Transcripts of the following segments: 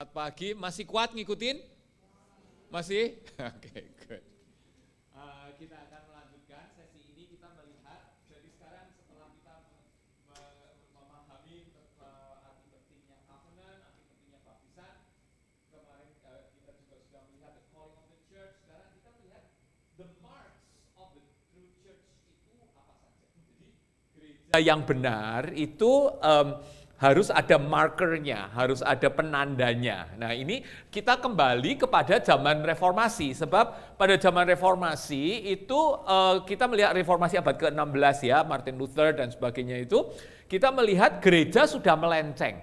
Selamat pagi, masih kuat ngikutin? Masih? Oke, good. Kita akan melanjutkan sesi ini, kita melihat, jadi sekarang setelah kita memahami arti pentingnya covenant, arti pentingnya baptisan, kemarin kita juga sudah melihat the calling of the church, sekarang kita melihat the marks of the true church itu apa saja. Jadi gereja yang benar itu harus ada markernya, harus ada penandanya. Nah ini kita kembali kepada zaman reformasi, sebab pada zaman reformasi itu kita melihat reformasi abad ke-16 ya, Martin Luther dan sebagainya itu, kita melihat gereja sudah melenceng.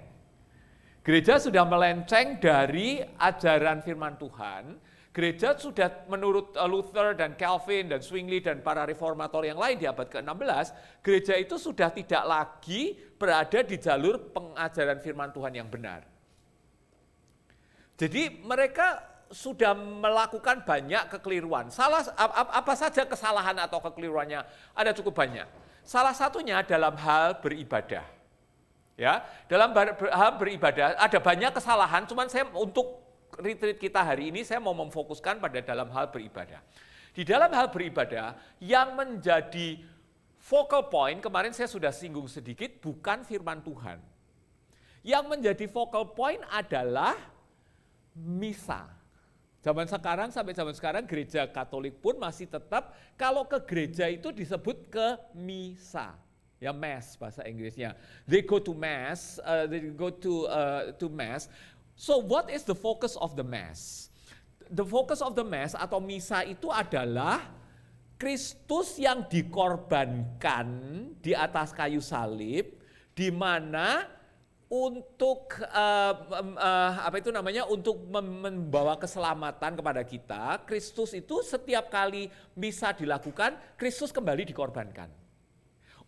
Gereja sudah melenceng dari ajaran firman Tuhan. Gereja sudah menurut Luther dan Calvin dan Zwingli dan para reformator yang lain di abad ke-16, gereja itu sudah tidak lagi berada di jalur pengajaran firman Tuhan yang benar. Jadi mereka sudah melakukan banyak kekeliruan. Apa saja kesalahan atau kekeliruannya? Ada cukup banyak. Salah satunya dalam hal beribadah. Ya, dalam hal beribadah ada banyak kesalahan, cuman saya untuk retreat kita hari ini saya mau memfokuskan pada dalam hal beribadah. Di dalam hal beribadah yang menjadi focal point, kemarin saya sudah singgung sedikit, bukan firman Tuhan. Yang menjadi focal point adalah misa. Zaman sekarang sampai zaman sekarang gereja Katolik pun masih tetap kalau ke gereja itu disebut ke misa. Ya, mass bahasa Inggrisnya. They go to mass, they go to mass. So what is the focus of the mass? The focus of the mass atau misa itu adalah Kristus yang dikorbankan di atas kayu salib, di mana untuk untuk membawa keselamatan kepada kita, Kristus itu setiap kali misa dilakukan, Kristus kembali dikorbankan.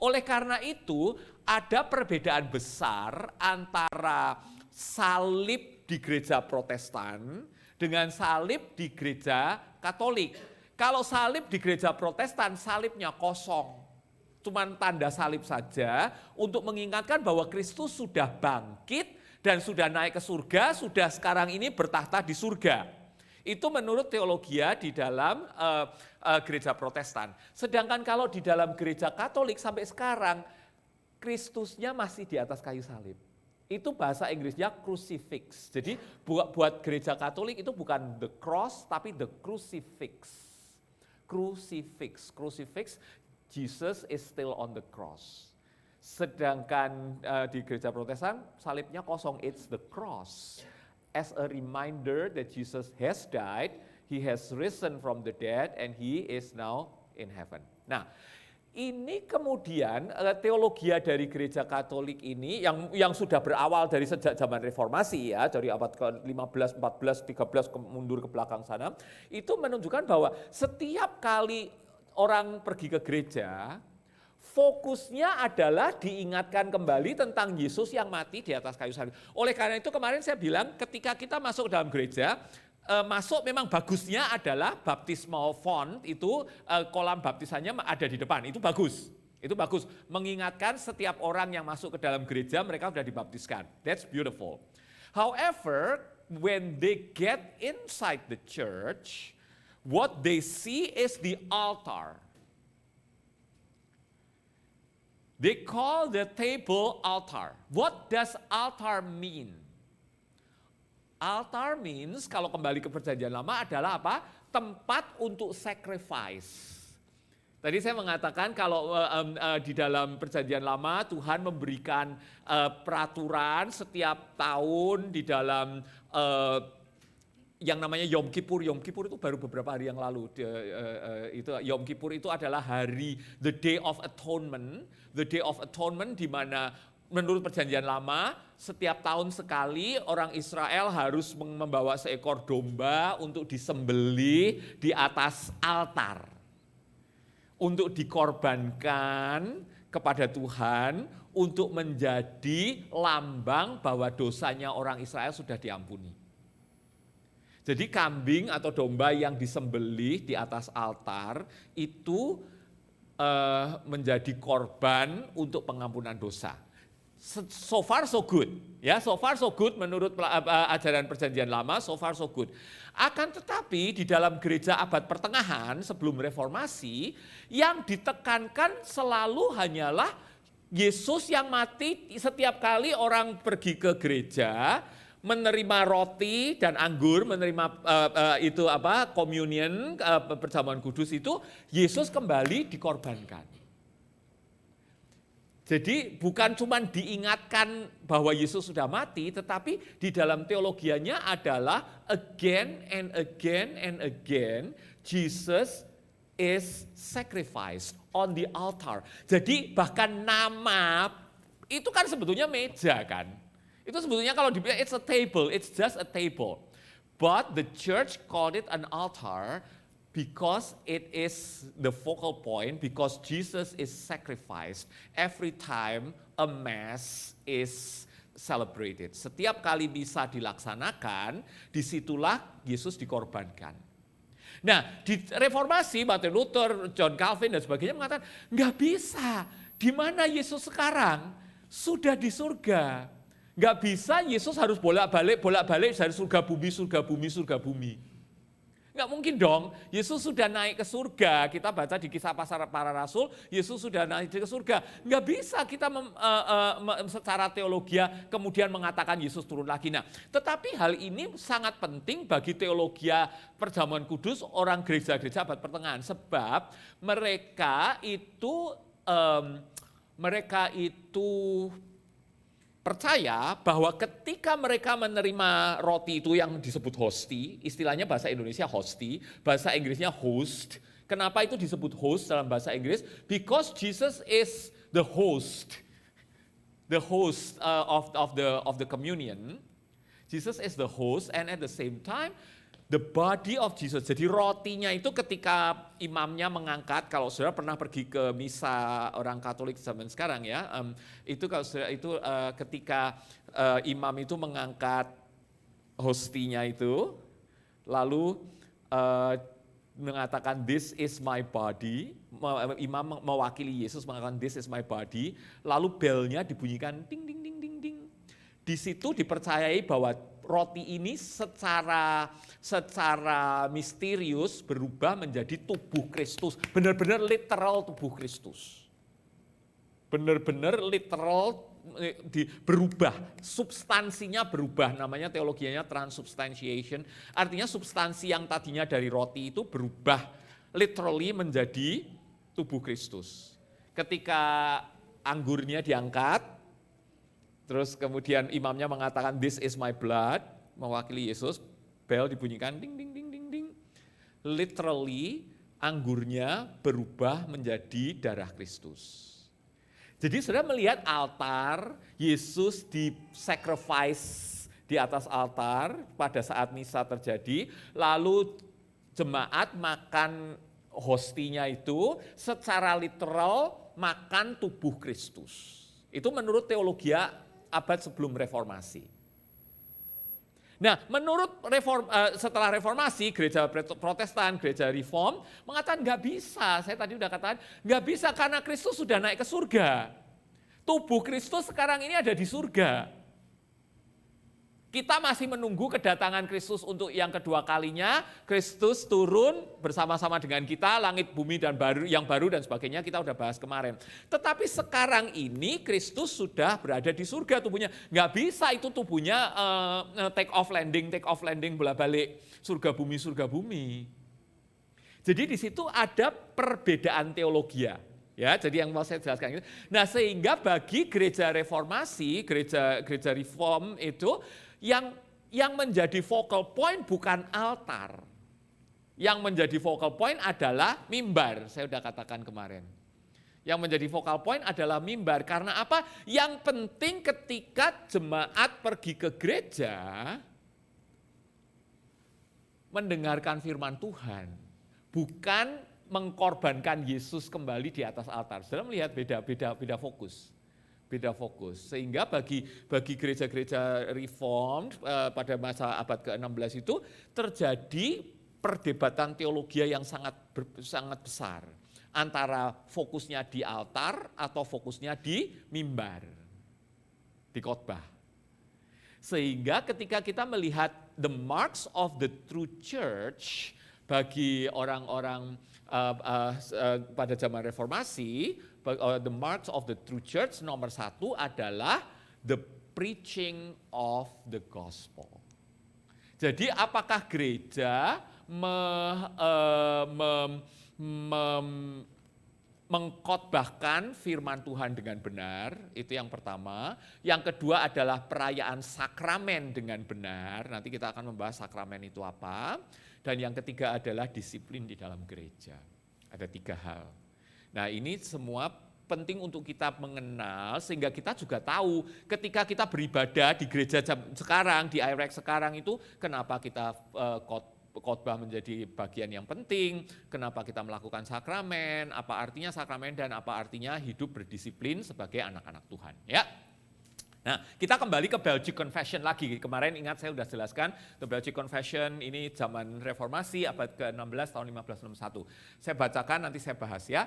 Oleh karena itu ada perbedaan besar antara salib di gereja Protestan dengan salib di gereja Katolik. Kalau salib di gereja Protestan, salibnya kosong. Cuman tanda salib saja untuk mengingatkan bahwa Kristus sudah bangkit dan sudah naik ke surga, sudah sekarang ini bertahta di surga. Itu menurut teologia di dalam gereja Protestan. Sedangkan kalau di dalam gereja Katolik sampai sekarang, Kristusnya masih di atas kayu salib. Itu bahasa Inggrisnya crucifix. Jadi buat gereja Katolik itu bukan the cross tapi the crucifix. Crucifix, Jesus is still on the cross. Sedangkan di gereja Protestan salibnya kosong, it's the cross. As a reminder that Jesus has died, he has risen from the dead and he is now in heaven. Nah, ini kemudian teologi dari gereja Katolik ini yang sudah berawal dari sejak zaman reformasi ya, dari abad ke-15, 14, 13 mundur ke belakang sana, itu menunjukkan bahwa setiap kali orang pergi ke gereja, fokusnya adalah diingatkan kembali tentang Yesus yang mati di atas kayu salib. Oleh karena itu kemarin saya bilang ketika kita masuk dalam gereja, masuk memang bagusnya adalah baptismal font itu kolam baptisannya ada di depan, itu bagus. Itu bagus, mengingatkan setiap orang yang masuk ke dalam gereja mereka sudah dibaptiskan. That's beautiful. However, when they get inside the church, what they see is the altar. They call the table altar. What does altar mean? Altar means, kalau kembali ke perjanjian lama adalah apa? Tempat untuk sacrifice. Tadi saya mengatakan kalau di dalam perjanjian lama Tuhan memberikan peraturan setiap tahun di dalam yang namanya Yom Kippur. Yom Kippur itu baru beberapa hari yang lalu. Itu Yom Kippur itu adalah hari the Day of Atonement. The Day of Atonement di mana menurut perjanjian lama, setiap tahun sekali orang Israel harus membawa seekor domba untuk disembelih di atas altar. Untuk dikorbankan kepada Tuhan, untuk menjadi lambang bahwa dosanya orang Israel sudah diampuni. Jadi kambing atau domba yang disembelih di atas altar itu menjadi korban untuk pengampunan dosa. So far so good, ya, so far so good menurut ajaran Perjanjian Lama, so far so good. Akan tetapi di dalam gereja abad pertengahan sebelum reformasi, yang ditekankan selalu hanyalah Yesus yang mati setiap kali orang pergi ke gereja, menerima roti dan anggur, menerima communion, perjamuan kudus itu, Yesus kembali dikorbankan. Jadi bukan cuma diingatkan bahwa Yesus sudah mati, tetapi di dalam teologianya adalah again and again and again Jesus is sacrificed on the altar. Jadi bahkan nama itu kan sebetulnya meja kan. Itu sebetulnya kalau dibilang it's a table, it's just a table. But the church called it an altar because it is the focal point, because Jesus is sacrificed every time a mass is celebrated. Setiap kali misa dilaksanakan, disitulah Yesus dikorbankan. Nah, di reformasi, Martin Luther, John Calvin dan sebagainya mengatakan, nggak bisa, di mana Yesus sekarang? Sudah di surga. Nggak bisa Yesus harus bolak-balik dari surga bumi, surga bumi, surga bumi. Nggak mungkin dong, Yesus sudah naik ke surga, kita baca di Kisah Para Rasul, Yesus sudah naik ke surga. Nggak bisa kita secara teologi kemudian mengatakan Yesus turun lagi. Nah, tetapi hal ini sangat penting bagi teologi perjamuan kudus orang gereja-gereja abad pertengahan. Sebab mereka itu percaya bahwa ketika mereka menerima roti itu yang disebut hosti, istilahnya bahasa Indonesia hosti, bahasa Inggrisnya host. Kenapa itu disebut host dalam bahasa Inggris? Because Jesus is the host of the communion. Jesus is the host, and at the same time the body of Jesus. Jadi rotinya itu ketika imamnya mengangkat, kalau saudara pernah pergi ke misa orang Katolik zaman sekarang ya, itu kalau saudara itu ketika imam itu mengangkat hostinya itu, lalu mengatakan this is my body, imam mewakili Yesus mengatakan this is my body, lalu belnya dibunyikan ding ding ding ding ding. Di situ dipercayai bahwa roti ini secara misterius berubah menjadi tubuh Kristus. Benar-benar literal tubuh Kristus. Benar-benar literal berubah, substansinya berubah, namanya teologianya transubstantiation. Artinya substansi yang tadinya dari roti itu berubah literally menjadi tubuh Kristus. Ketika anggurnya diangkat, terus kemudian imamnya mengatakan this is my blood, mewakili Yesus, bel dibunyikan ding ding ding ding ding. Literally anggurnya berubah menjadi darah Kristus. Jadi saudara melihat altar, Yesus di-sacrifice di atas altar pada saat misa terjadi, lalu jemaat makan hostinya itu secara literal makan tubuh Kristus. Itu menurut teologi abad sebelum reformasi. Nah, menurut setelah reformasi, gereja Protestan, gereja Reform mengatakan nggak bisa. Saya tadi udah katakan nggak bisa karena Kristus sudah naik ke surga. Tubuh Kristus sekarang ini ada di surga. Kita masih menunggu kedatangan Kristus untuk yang kedua kalinya. Kristus turun bersama-sama dengan kita, langit, bumi dan yang baru dan sebagainya, kita udah bahas kemarin. Tetapi sekarang ini Kristus sudah berada di surga tubuhnya. Nggak bisa itu tubuhnya take off landing, bolak-balik surga bumi. Jadi di situ ada perbedaan teologi. Ya, jadi yang mau saya jelaskan itu. Nah, sehingga bagi gereja reformasi, gereja reform itu yang menjadi focal point bukan altar. Yang menjadi focal point adalah mimbar, saya sudah katakan kemarin. Yang menjadi focal point adalah mimbar. Karena apa? Yang penting ketika jemaat pergi ke gereja, mendengarkan firman Tuhan, bukan mengkorbankan Yesus kembali di atas altar. Saudara melihat beda fokus. Beda fokus. Sehingga bagi gereja-gereja reform pada masa abad ke-16 itu terjadi perdebatan teologi yang sangat besar. Antara fokusnya di altar atau fokusnya di mimbar. di khotbah. Sehingga ketika kita melihat the marks of the true church bagi orang-orang pada zaman reformasi, the marks of the true church nomor 1 adalah the preaching of the gospel. Jadi apakah gereja mengkhotbahkan firman Tuhan dengan benar, itu yang pertama. Yang kedua adalah perayaan sakramen dengan benar, nanti kita akan membahas sakramen itu apa. Dan yang ketiga adalah disiplin di dalam gereja. Ada 3 hal. Nah ini semua penting untuk kita mengenal sehingga kita juga tahu ketika kita beribadah di gereja sekarang, di IREX sekarang itu kenapa kita khotbah menjadi bagian yang penting, kenapa kita melakukan sakramen, apa artinya sakramen dan apa artinya hidup berdisiplin sebagai anak-anak Tuhan. Ya. Nah, kita kembali ke Belgic Confession lagi. Kemarin ingat saya sudah jelaskan, The Belgic Confession ini zaman reformasi abad ke-16 tahun 1561. Saya bacakan, nanti saya bahas ya.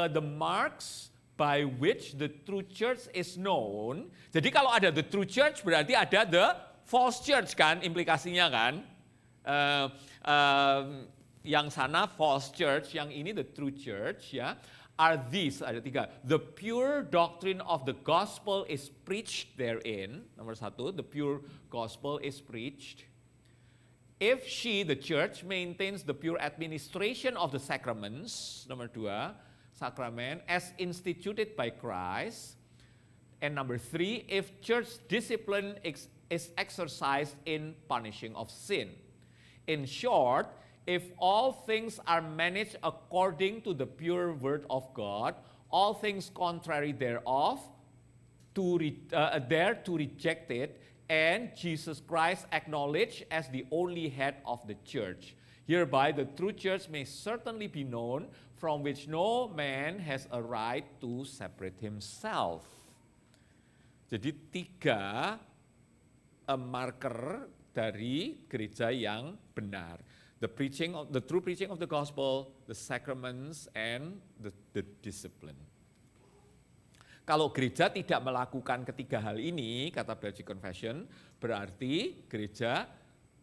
The marks by which the true church is known. Jadi kalau ada the true church berarti ada the false church kan, implikasinya kan. Yang sana false church, yang ini the true church ya. Are these, ada 3, the pure doctrine of the gospel is preached therein, nomor 1, the pure gospel is preached. If she, the church, maintains the pure administration of the sacraments, nomor 2, sakramen, as instituted by Christ. And number 3, if church discipline is exercised in punishing of sin. In short, if all things are managed according to the pure word of God, all things contrary thereof, dare to reject it, and Jesus Christ acknowledged as the only head of the church. Hereby the true church may certainly be known, from which no man has a right to separate himself. Jadi 3 marker dari gereja yang benar. The true preaching of the gospel, the sacraments, and the discipline. Kalau gereja tidak melakukan 3 hal ini, kata Belgic Confession, berarti gereja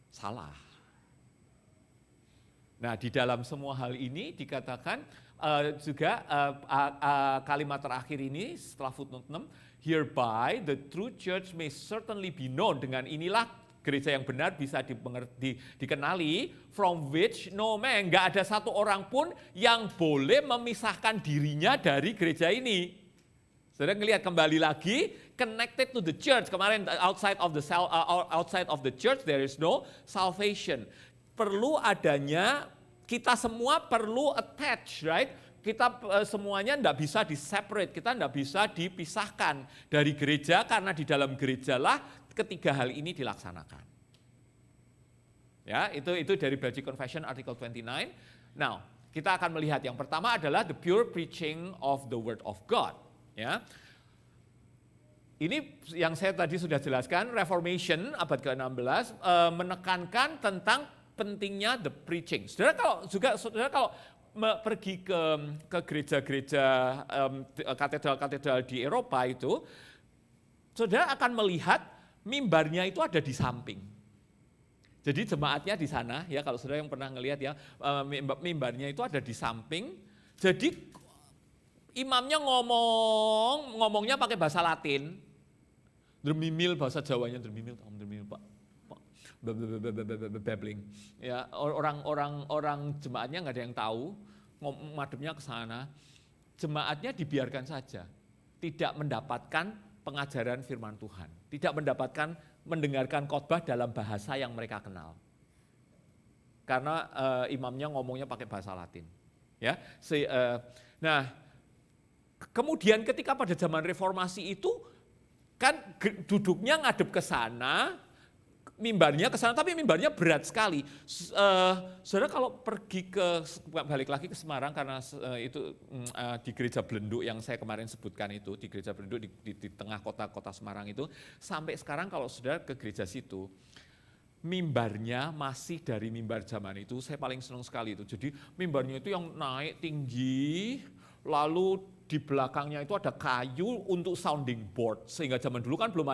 salah. Nah, di dalam semua hal ini dikatakan juga kalimat terakhir ini setelah footnote 6, hereby the true church may certainly be known, dengan inilah gereja yang benar bisa dikenali, from which no man, nggak ada satu orang pun yang boleh memisahkan dirinya dari gereja ini. Saudara ngelihat kembali lagi, connected to the church. Kemarin outside of the church there is no salvation. Perlu adanya, kita semua perlu attach, right? Kita semuanya enggak bisa di-separate, kita enggak bisa dipisahkan dari gereja, karena di dalam gerejalah 3 hal ini dilaksanakan. Ya, itu dari Belgic Confession artikel 29. Now, kita akan melihat yang pertama adalah the pure preaching of the word of God, ya. Ini yang saya tadi sudah jelaskan, Reformation abad ke-16 menekankan tentang pentingnya the preaching. Saudara kalau pergi ke gereja-gereja katedral-katedral di Eropa itu, saudara akan melihat mimbarnya itu ada di samping. Jadi jemaatnya di sana, ya kalau saudara yang pernah ngelihat ya, mimbarnya itu ada di samping. Jadi imamnya ngomongnya pakai bahasa Latin, dermimil bahasa Jawanya, dermimil Pak, babbling. Ya orang jemaatnya nggak ada yang tahu, madepnya ke sana. Jemaatnya dibiarkan saja, tidak mendapatkan pengajaran firman Tuhan, tidak mendengarkan khotbah dalam bahasa yang mereka kenal, karena imamnya ngomongnya pakai bahasa Latin. Ya, nah kemudian ketika pada zaman reformasi itu kan duduknya ngadep ke sana, mimbarnya ke sana, tapi mimbarnya berat sekali. Saudara kalau pergi balik lagi ke Semarang, karena itu di gereja Belenduk yang saya kemarin sebutkan itu, di gereja Belenduk di tengah kota Semarang itu, sampai sekarang kalau saudara ke gereja situ, mimbarnya masih dari mimbar zaman itu, saya paling senang sekali itu. Jadi mimbarnya itu yang naik tinggi, lalu di belakangnya itu ada kayu untuk sounding board, sehingga zaman dulu kan belum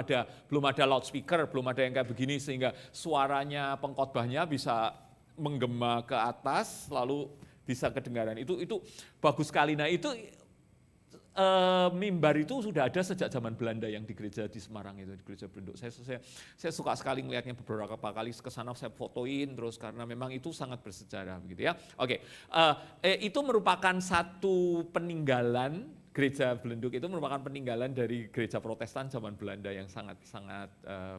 ada loudspeaker, belum ada yang kayak begini, sehingga suaranya pengkhotbahnya bisa menggema ke atas lalu bisa kedengaran. Itu bagus sekali. Nah, itu mimbar itu sudah ada sejak zaman Belanda yang di gereja di Semarang itu, di gereja Brenduk. Saya suka sekali melihatnya, beberapa kali ke sana saya fotoin terus karena memang itu sangat bersejarah begitu ya. Oke. Itu merupakan satu peninggalan, gereja Belenduk itu merupakan peninggalan dari gereja Protestan zaman Belanda yang sangat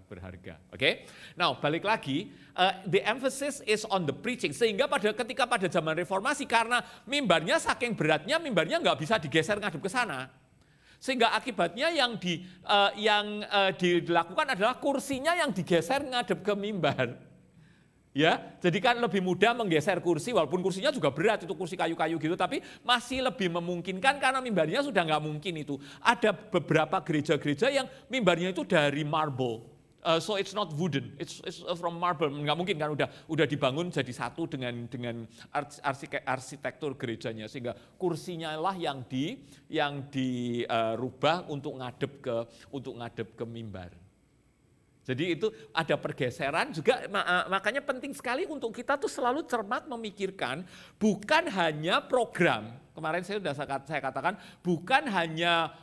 berharga. Oke. Now, balik lagi, the emphasis is on the preaching, sehingga ketika pada zaman Reformasi, karena mimbarnya saking beratnya, mimbarnya nggak bisa digeser ngadep ke sana. Sehingga akibatnya yang dilakukan adalah kursinya yang digeser ngadep ke mimbar. Ya, jadi kan lebih mudah menggeser kursi, walaupun kursinya juga berat, itu kursi kayu-kayu gitu, tapi masih lebih memungkinkan karena mimbarnya sudah nggak mungkin itu. Ada beberapa gereja-gereja yang mimbarnya itu dari marble, so it's not wooden, it's from marble, nggak mungkin kan udah dibangun jadi satu dengan arsitektur gerejanya, sehingga kursinya lah yang dirubah untuk ngadep ke mimbar. Jadi itu ada pergeseran juga, makanya penting sekali untuk kita tuh selalu cermat memikirkan bukan hanya program. Kemarin saya katakan bukan hanya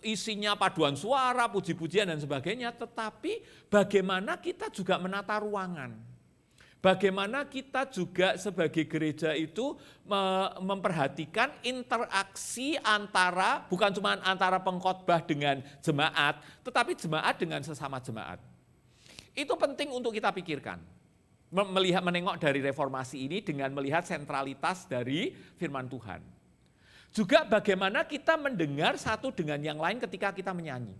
isinya paduan suara, puji-pujian dan sebagainya, tetapi bagaimana kita juga menata ruangan. Bagaimana kita juga sebagai gereja itu memperhatikan interaksi bukan cuma antara pengkhotbah dengan jemaat, tetapi jemaat dengan sesama jemaat. Itu penting untuk kita pikirkan. Menengok dari reformasi ini dengan melihat sentralitas dari firman Tuhan. Juga bagaimana kita mendengar satu dengan yang lain ketika kita menyanyi.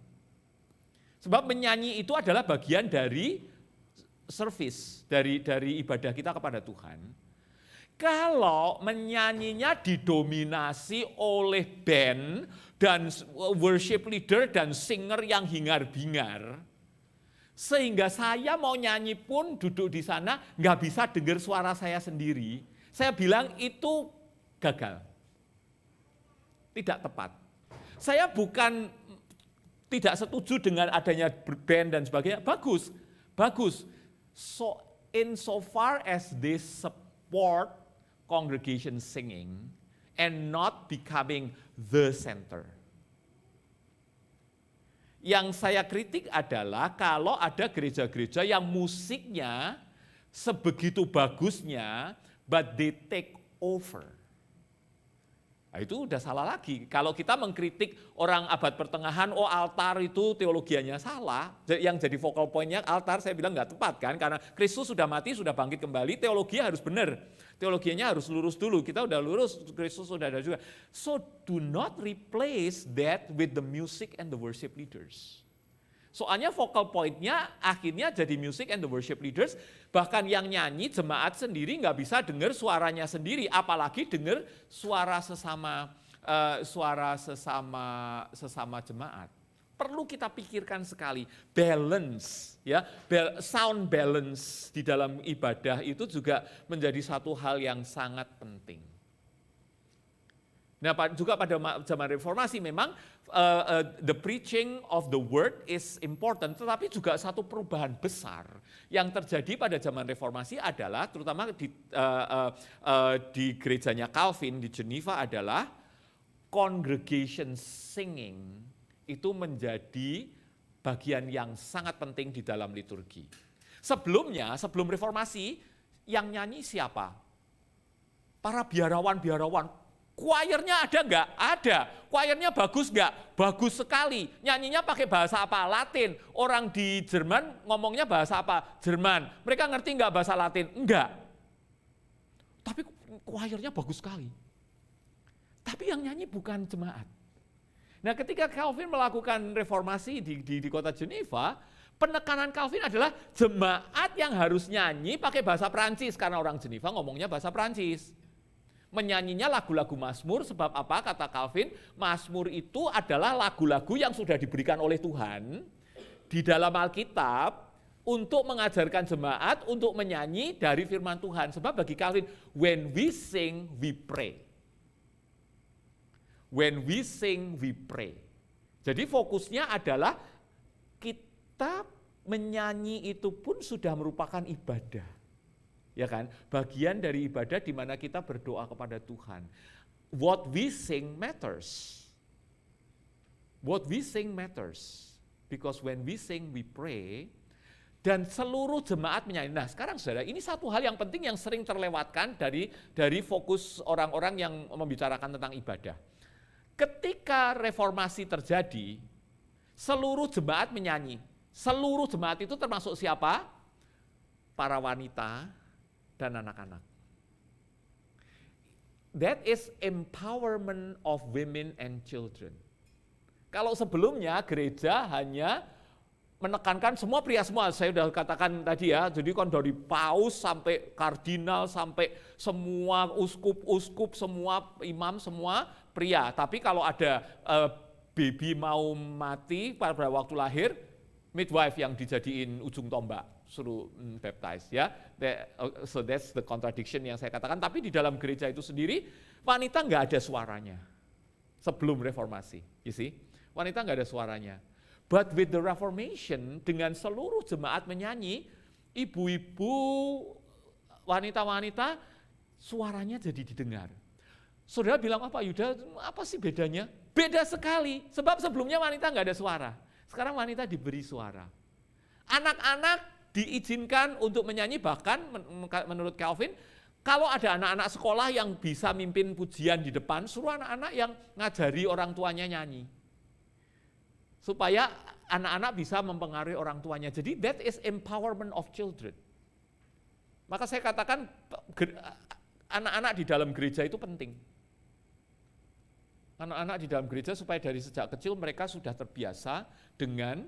Sebab menyanyi itu adalah bagian dari service, dari ibadah kita kepada Tuhan. Kalau menyanyinya didominasi oleh band dan worship leader dan singer yang hingar-bingar, sehingga saya mau nyanyi pun duduk di sana nggak bisa dengar suara saya sendiri, saya bilang itu gagal, tidak tepat. Saya bukan tidak setuju dengan adanya band dan sebagainya, bagus. So insofar as they support congregation singing and not becoming the center. Yang saya kritik adalah kalau ada gereja-gereja yang musiknya sebegitu bagusnya, but they take over. Nah, itu udah salah lagi. Kalau kita mengkritik orang abad pertengahan, altar itu teologianya salah, yang jadi focal pointnya altar, saya bilang nggak tepat kan, karena Kristus sudah mati, sudah bangkit kembali, teologinya harus benar. Teologianya harus lurus dulu, kita udah lurus, Kristus sudah ada juga. So do not replace that with the music and the worship leaders. Soalnya focal point-nya akhirnya jadi music and the worship leaders, bahkan yang nyanyi jemaat sendiri nggak bisa dengar suaranya sendiri, apalagi dengar suara sesama jemaat. Perlu kita pikirkan sekali, balance, ya, sound balance di dalam ibadah itu juga menjadi satu hal yang sangat penting. Nah, juga pada zaman reformasi memang the preaching of the word is important, tetapi juga satu perubahan besar yang terjadi pada zaman reformasi adalah, terutama di gerejanya Calvin di Geneva, adalah congregation singing itu menjadi bagian yang sangat penting di dalam liturgi. Sebelum reformasi, yang nyanyi siapa? Para biarawan-biarawan. Choirnya ada nggak? Ada. Choirnya bagus nggak? Bagus sekali. Nyanyinya pakai bahasa apa? Latin. Orang di Jerman ngomongnya bahasa apa? Jerman. Mereka ngerti nggak bahasa Latin? Enggak. Tapi choirnya bagus sekali. Tapi yang nyanyi bukan jemaat. Nah, ketika Calvin melakukan reformasi di kota Geneva, penekanan Calvin adalah jemaat yang harus nyanyi pakai bahasa Prancis, karena orang Geneva ngomongnya bahasa Prancis. Menyanyinya lagu-lagu Mazmur, sebab apa kata Calvin? Mazmur itu adalah lagu-lagu yang sudah diberikan oleh Tuhan di dalam Alkitab untuk mengajarkan jemaat untuk menyanyi dari firman Tuhan. Sebab bagi Calvin, when we sing, we pray. When we sing, we pray. Jadi fokusnya adalah kita menyanyi itu pun sudah merupakan ibadah. Ya kan? Bagian dari ibadah di mana kita berdoa kepada Tuhan. What we sing matters. What we sing matters. Because when we sing, we pray. Dan seluruh jemaat menyanyi. Nah sekarang saudara, ini satu hal yang penting yang sering terlewatkan dari fokus orang-orang yang membicarakan tentang ibadah. Ketika reformasi terjadi, seluruh jemaat menyanyi. Seluruh jemaat itu termasuk siapa? Para wanita dan anak-anak. That is empowerment of women and children. Kalau sebelumnya gereja hanya menekankan semua pria semua, saya sudah katakan tadi ya, jadi kan dari paus sampai kardinal, sampai semua uskup-uskup, semua imam, semua pria. Tapi kalau ada baby mau mati pada waktu lahir, midwife yang dijadiin ujung tombak, suruh baptize ya. So that's the contradiction yang saya katakan. Tapi di dalam gereja itu sendiri, wanita nggak ada suaranya sebelum reformasi, you see. Wanita nggak ada suaranya. But with the Reformation, dengan seluruh jemaat menyanyi, ibu-ibu, wanita-wanita, suaranya jadi didengar. Saudara bilang apa Yuda, apa sih bedanya? Beda sekali, sebab sebelumnya wanita nggak ada suara. Sekarang wanita diberi suara. Anak-anak diizinkan untuk menyanyi, bahkan menurut Calvin, kalau ada anak-anak sekolah yang bisa mimpin pujian di depan, suruh anak-anak yang ngajari orang tuanya nyanyi. Supaya anak-anak bisa mempengaruhi orang tuanya. Jadi that is empowerment of children. Maka saya katakan anak-anak di dalam gereja itu penting. Anak-anak di dalam gereja supaya dari sejak kecil mereka sudah terbiasa dengan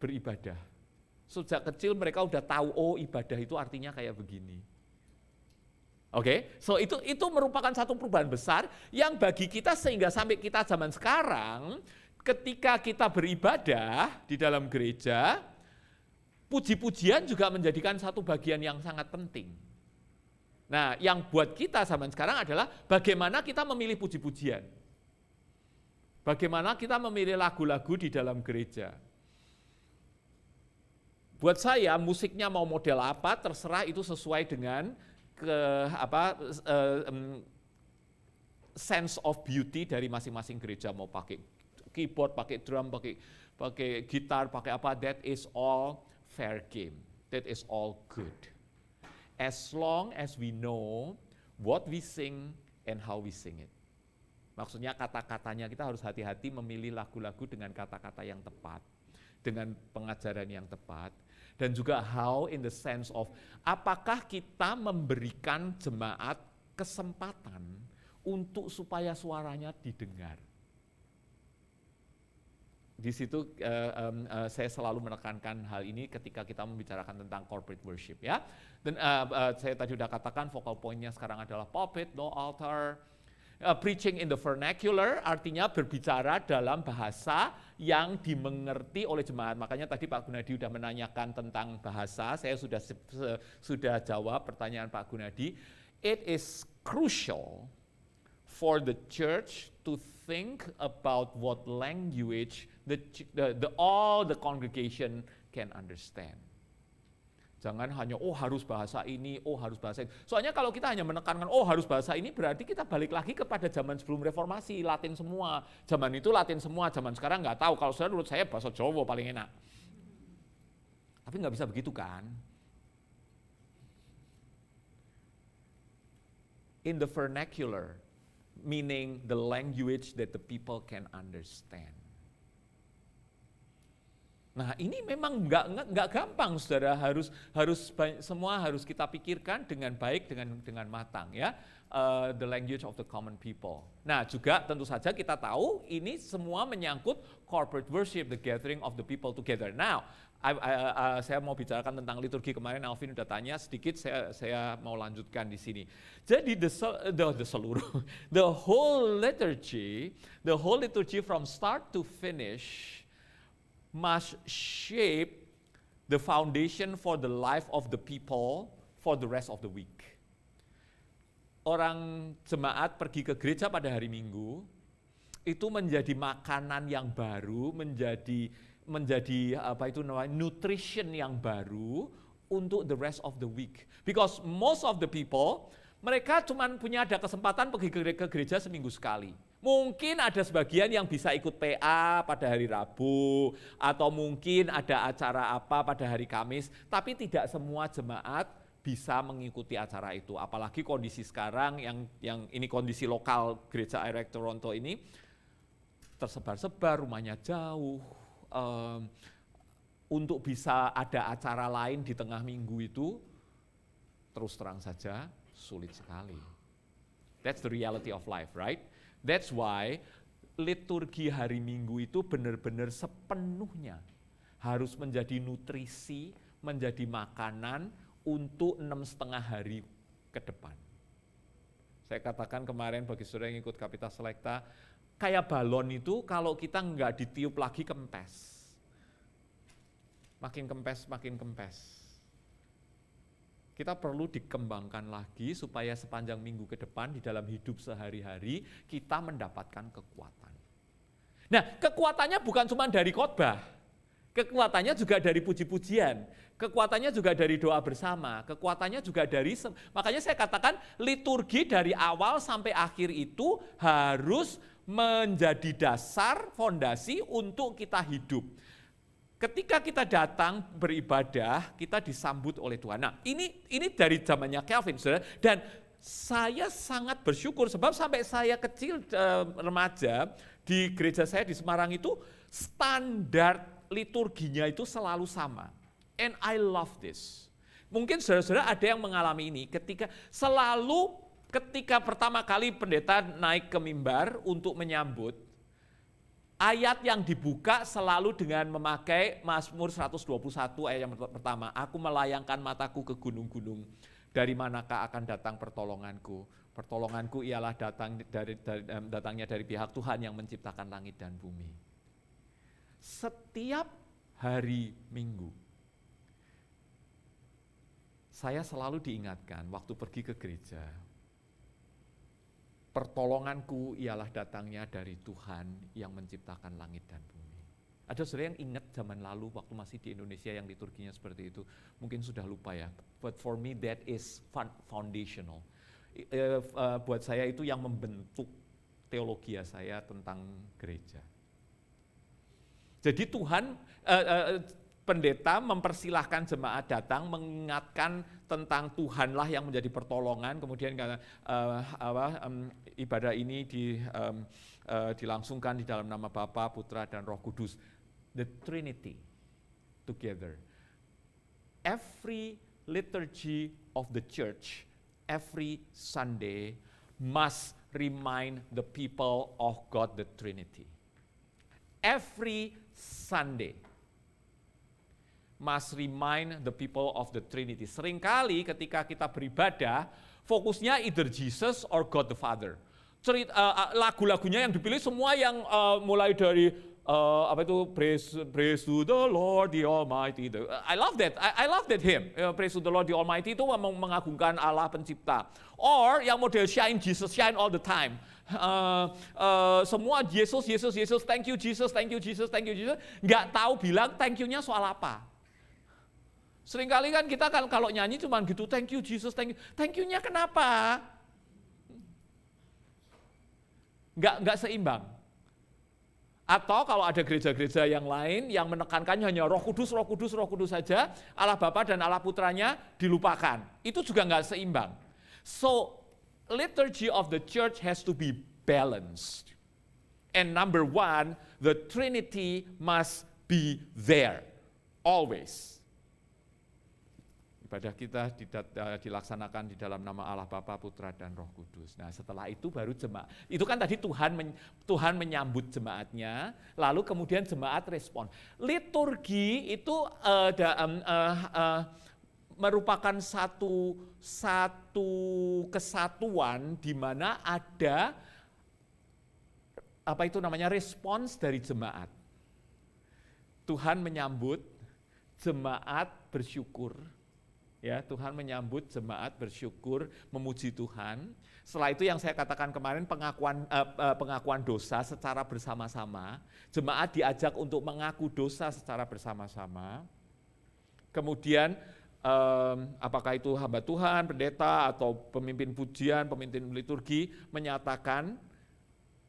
beribadah. Sejak kecil mereka sudah tahu, oh ibadah itu artinya kayak begini. Oke, so itu merupakan satu perubahan besar yang bagi kita sehingga sampai kita zaman sekarang, ketika kita beribadah di dalam gereja, puji-pujian juga menjadikan satu bagian yang sangat penting. Nah, yang buat kita zaman sekarang adalah bagaimana kita memilih puji-pujian. Bagaimana kita memilih lagu-lagu di dalam gereja. Buat saya, musiknya mau model apa, terserah itu sesuai dengan sense of beauty dari masing-masing gereja, mau pakai keyboard, pakai drum, pakai gitar, pakai apa, that is all fair game. That is all good. As long as we know what we sing and how we sing it. Maksudnya kata-katanya kita harus hati-hati memilih lagu-lagu dengan kata-kata yang tepat, dengan pengajaran yang tepat, dan juga how in the sense of apakah kita memberikan jemaat kesempatan untuk supaya suaranya didengar. Di situ saya selalu menekankan hal ini ketika kita membicarakan tentang corporate worship ya. Dan saya tadi sudah katakan focal point-nya sekarang adalah pulpit, no altar. Preaching in the vernacular artinya berbicara dalam bahasa yang dimengerti oleh jemaat. Makanya tadi Pak Gunadi sudah menanyakan tentang bahasa, saya sudah jawab pertanyaan Pak Gunadi. It is crucial for the church to think about what language all the congregation can understand. Jangan hanya harus bahasa ini, harus bahasa ini. Soalnya kalau kita hanya menekankan harus bahasa ini, berarti kita balik lagi kepada zaman sebelum reformasi, Latin semua. Zaman itu Latin semua, zaman sekarang nggak tahu. Kalau saya menurut saya bahasa Jawa paling enak. Tapi nggak bisa begitu kan? In the vernacular, meaning the language that the people can understand. Nah ini memang nggak gampang, saudara, semua harus kita pikirkan dengan baik, dengan matang ya, the language of the common people. Nah juga tentu saja kita tahu ini semua menyangkut corporate worship, the gathering of the people together. Now saya mau bicarakan tentang liturgi kemarin, Alvin udah tanya sedikit, saya mau lanjutkan di sini. Jadi the whole liturgy from start to finish must shape the foundation for the life of the people for the rest of the week. Orang jemaat pergi ke gereja pada hari Minggu, itu menjadi makanan yang baru, menjadi nutrition yang baru untuk the rest of the week. Because most of the people, mereka cuma punya ada kesempatan pergi ke gereja seminggu sekali. Mungkin ada sebagian yang bisa ikut PA pada hari Rabu, atau mungkin ada acara apa pada hari Kamis, tapi tidak semua jemaat bisa mengikuti acara itu. Apalagi kondisi sekarang yang ini kondisi lokal gereja IREC Toronto ini, tersebar-sebar, rumahnya jauh, untuk bisa ada acara lain di tengah minggu itu, terus terang saja sulit sekali. That's the reality of life, right? That's why liturgi hari Minggu itu benar-benar sepenuhnya harus menjadi nutrisi, menjadi makanan untuk 6,5 hari ke depan. Saya katakan kemarin bagi saudara yang ikut Kapitas Selekta, kayak balon itu kalau kita nggak ditiup lagi kempes. Makin kempes, makin kempes. Kita perlu dikembangkan lagi supaya sepanjang minggu ke depan di dalam hidup sehari-hari kita mendapatkan kekuatan. Nah, kekuatannya bukan cuma dari khotbah, kekuatannya juga dari puji-pujian, kekuatannya juga dari doa bersama, kekuatannya juga dari, makanya saya katakan liturgi dari awal sampai akhir itu harus menjadi dasar, fondasi untuk kita hidup. Ketika kita datang beribadah, kita disambut oleh Tuhan. Nah, ini dari zamannya Calvin, saudara. Dan saya sangat bersyukur sebab sampai saya kecil remaja di gereja saya di Semarang itu standar liturginya itu selalu sama. And I love this. Mungkin saudara-saudara ada yang mengalami ini ketika pertama kali pendeta naik ke mimbar untuk menyambut, ayat yang dibuka selalu dengan memakai Mazmur 121 ayat yang pertama. Aku melayangkan mataku ke gunung-gunung. Dari manakah akan datang pertolonganku? Pertolonganku ialah datangnya dari pihak Tuhan yang menciptakan langit dan bumi. Setiap hari Minggu, saya selalu diingatkan waktu pergi ke gereja, pertolonganku ialah datangnya dari Tuhan yang menciptakan langit dan bumi. Ada saudara yang ingat zaman lalu waktu masih di Indonesia yang liturginya seperti itu, mungkin sudah lupa ya. But for me that is foundational. Buat saya itu yang membentuk teologi saya tentang gereja. Jadi Tuhan, pendeta mempersilahkan jemaat datang mengingatkan tentang Tuhanlah yang menjadi pertolongan, kemudian ibadah ini dilangsungkan di dalam nama Bapa, Putra, dan Roh Kudus. The Trinity together. Every liturgy of the church, every Sunday must remind the people of God the Trinity. Every Sunday must remind the people of the Trinity. Seringkali ketika kita beribadah, fokusnya either Jesus or God the Father. Lagu-lagunya yang dipilih semua yang mulai dari praise to the Lord the Almighty. I love that. I love that hymn. Praise to the Lord the Almighty itu mengagungkan Allah pencipta. Or yang model shine Jesus, shine all the time. Semua Yesus, thank you Jesus, thank you Jesus, thank you Jesus. Nggak tahu bilang thank you-nya soal apa. Seringkali kan kita kalau nyanyi cuma gitu, thank you Jesus, thank you. Thank you-nya kenapa? Nggak seimbang. Atau kalau ada gereja-gereja yang lain yang menekankannya hanya Roh Kudus saja, Allah Bapa dan Allah Putranya dilupakan. Itu juga nggak seimbang. So, liturgy of the church has to be balanced. And number one, the Trinity must be there, always. Ibadah kita dilaksanakan di dalam nama Allah Bapa, Putra, dan Roh Kudus. Nah, setelah itu baru jemaat. Itu kan tadi Tuhan menyambut jemaatnya, lalu kemudian jemaat respon. Liturgi itu merupakan satu kesatuan di mana ada respons dari jemaat. Tuhan menyambut, jemaat bersyukur. Ya, Tuhan menyambut jemaat bersyukur, memuji Tuhan. Setelah itu yang saya katakan kemarin pengakuan dosa secara bersama-sama. Jemaat diajak untuk mengaku dosa secara bersama-sama. Kemudian apakah itu hamba Tuhan, pendeta atau pemimpin pujian, pemimpin liturgi menyatakan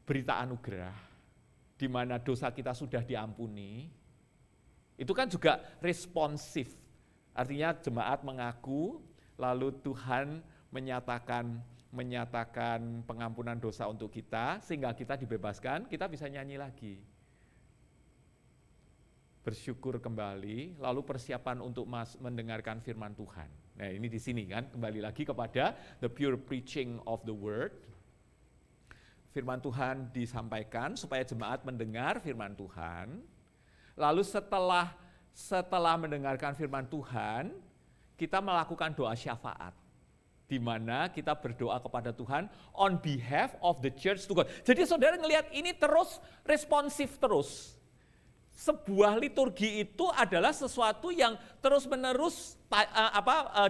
berita anugerah di mana dosa kita sudah diampuni. Itu kan juga responsif. Artinya jemaat mengaku, lalu Tuhan menyatakan pengampunan dosa untuk kita, sehingga kita dibebaskan, kita bisa nyanyi lagi. Bersyukur kembali, lalu persiapan untuk mendengarkan firman Tuhan. Nah ini di sini kan, kembali lagi kepada the pure preaching of the word. Firman Tuhan disampaikan supaya jemaat mendengar firman Tuhan, lalu setelah mendengarkan firman Tuhan, kita melakukan doa syafaat, di mana kita berdoa kepada Tuhan on behalf of the church to God. Jadi saudara ngelihat ini terus responsif terus. Sebuah liturgi itu adalah sesuatu yang terus-menerus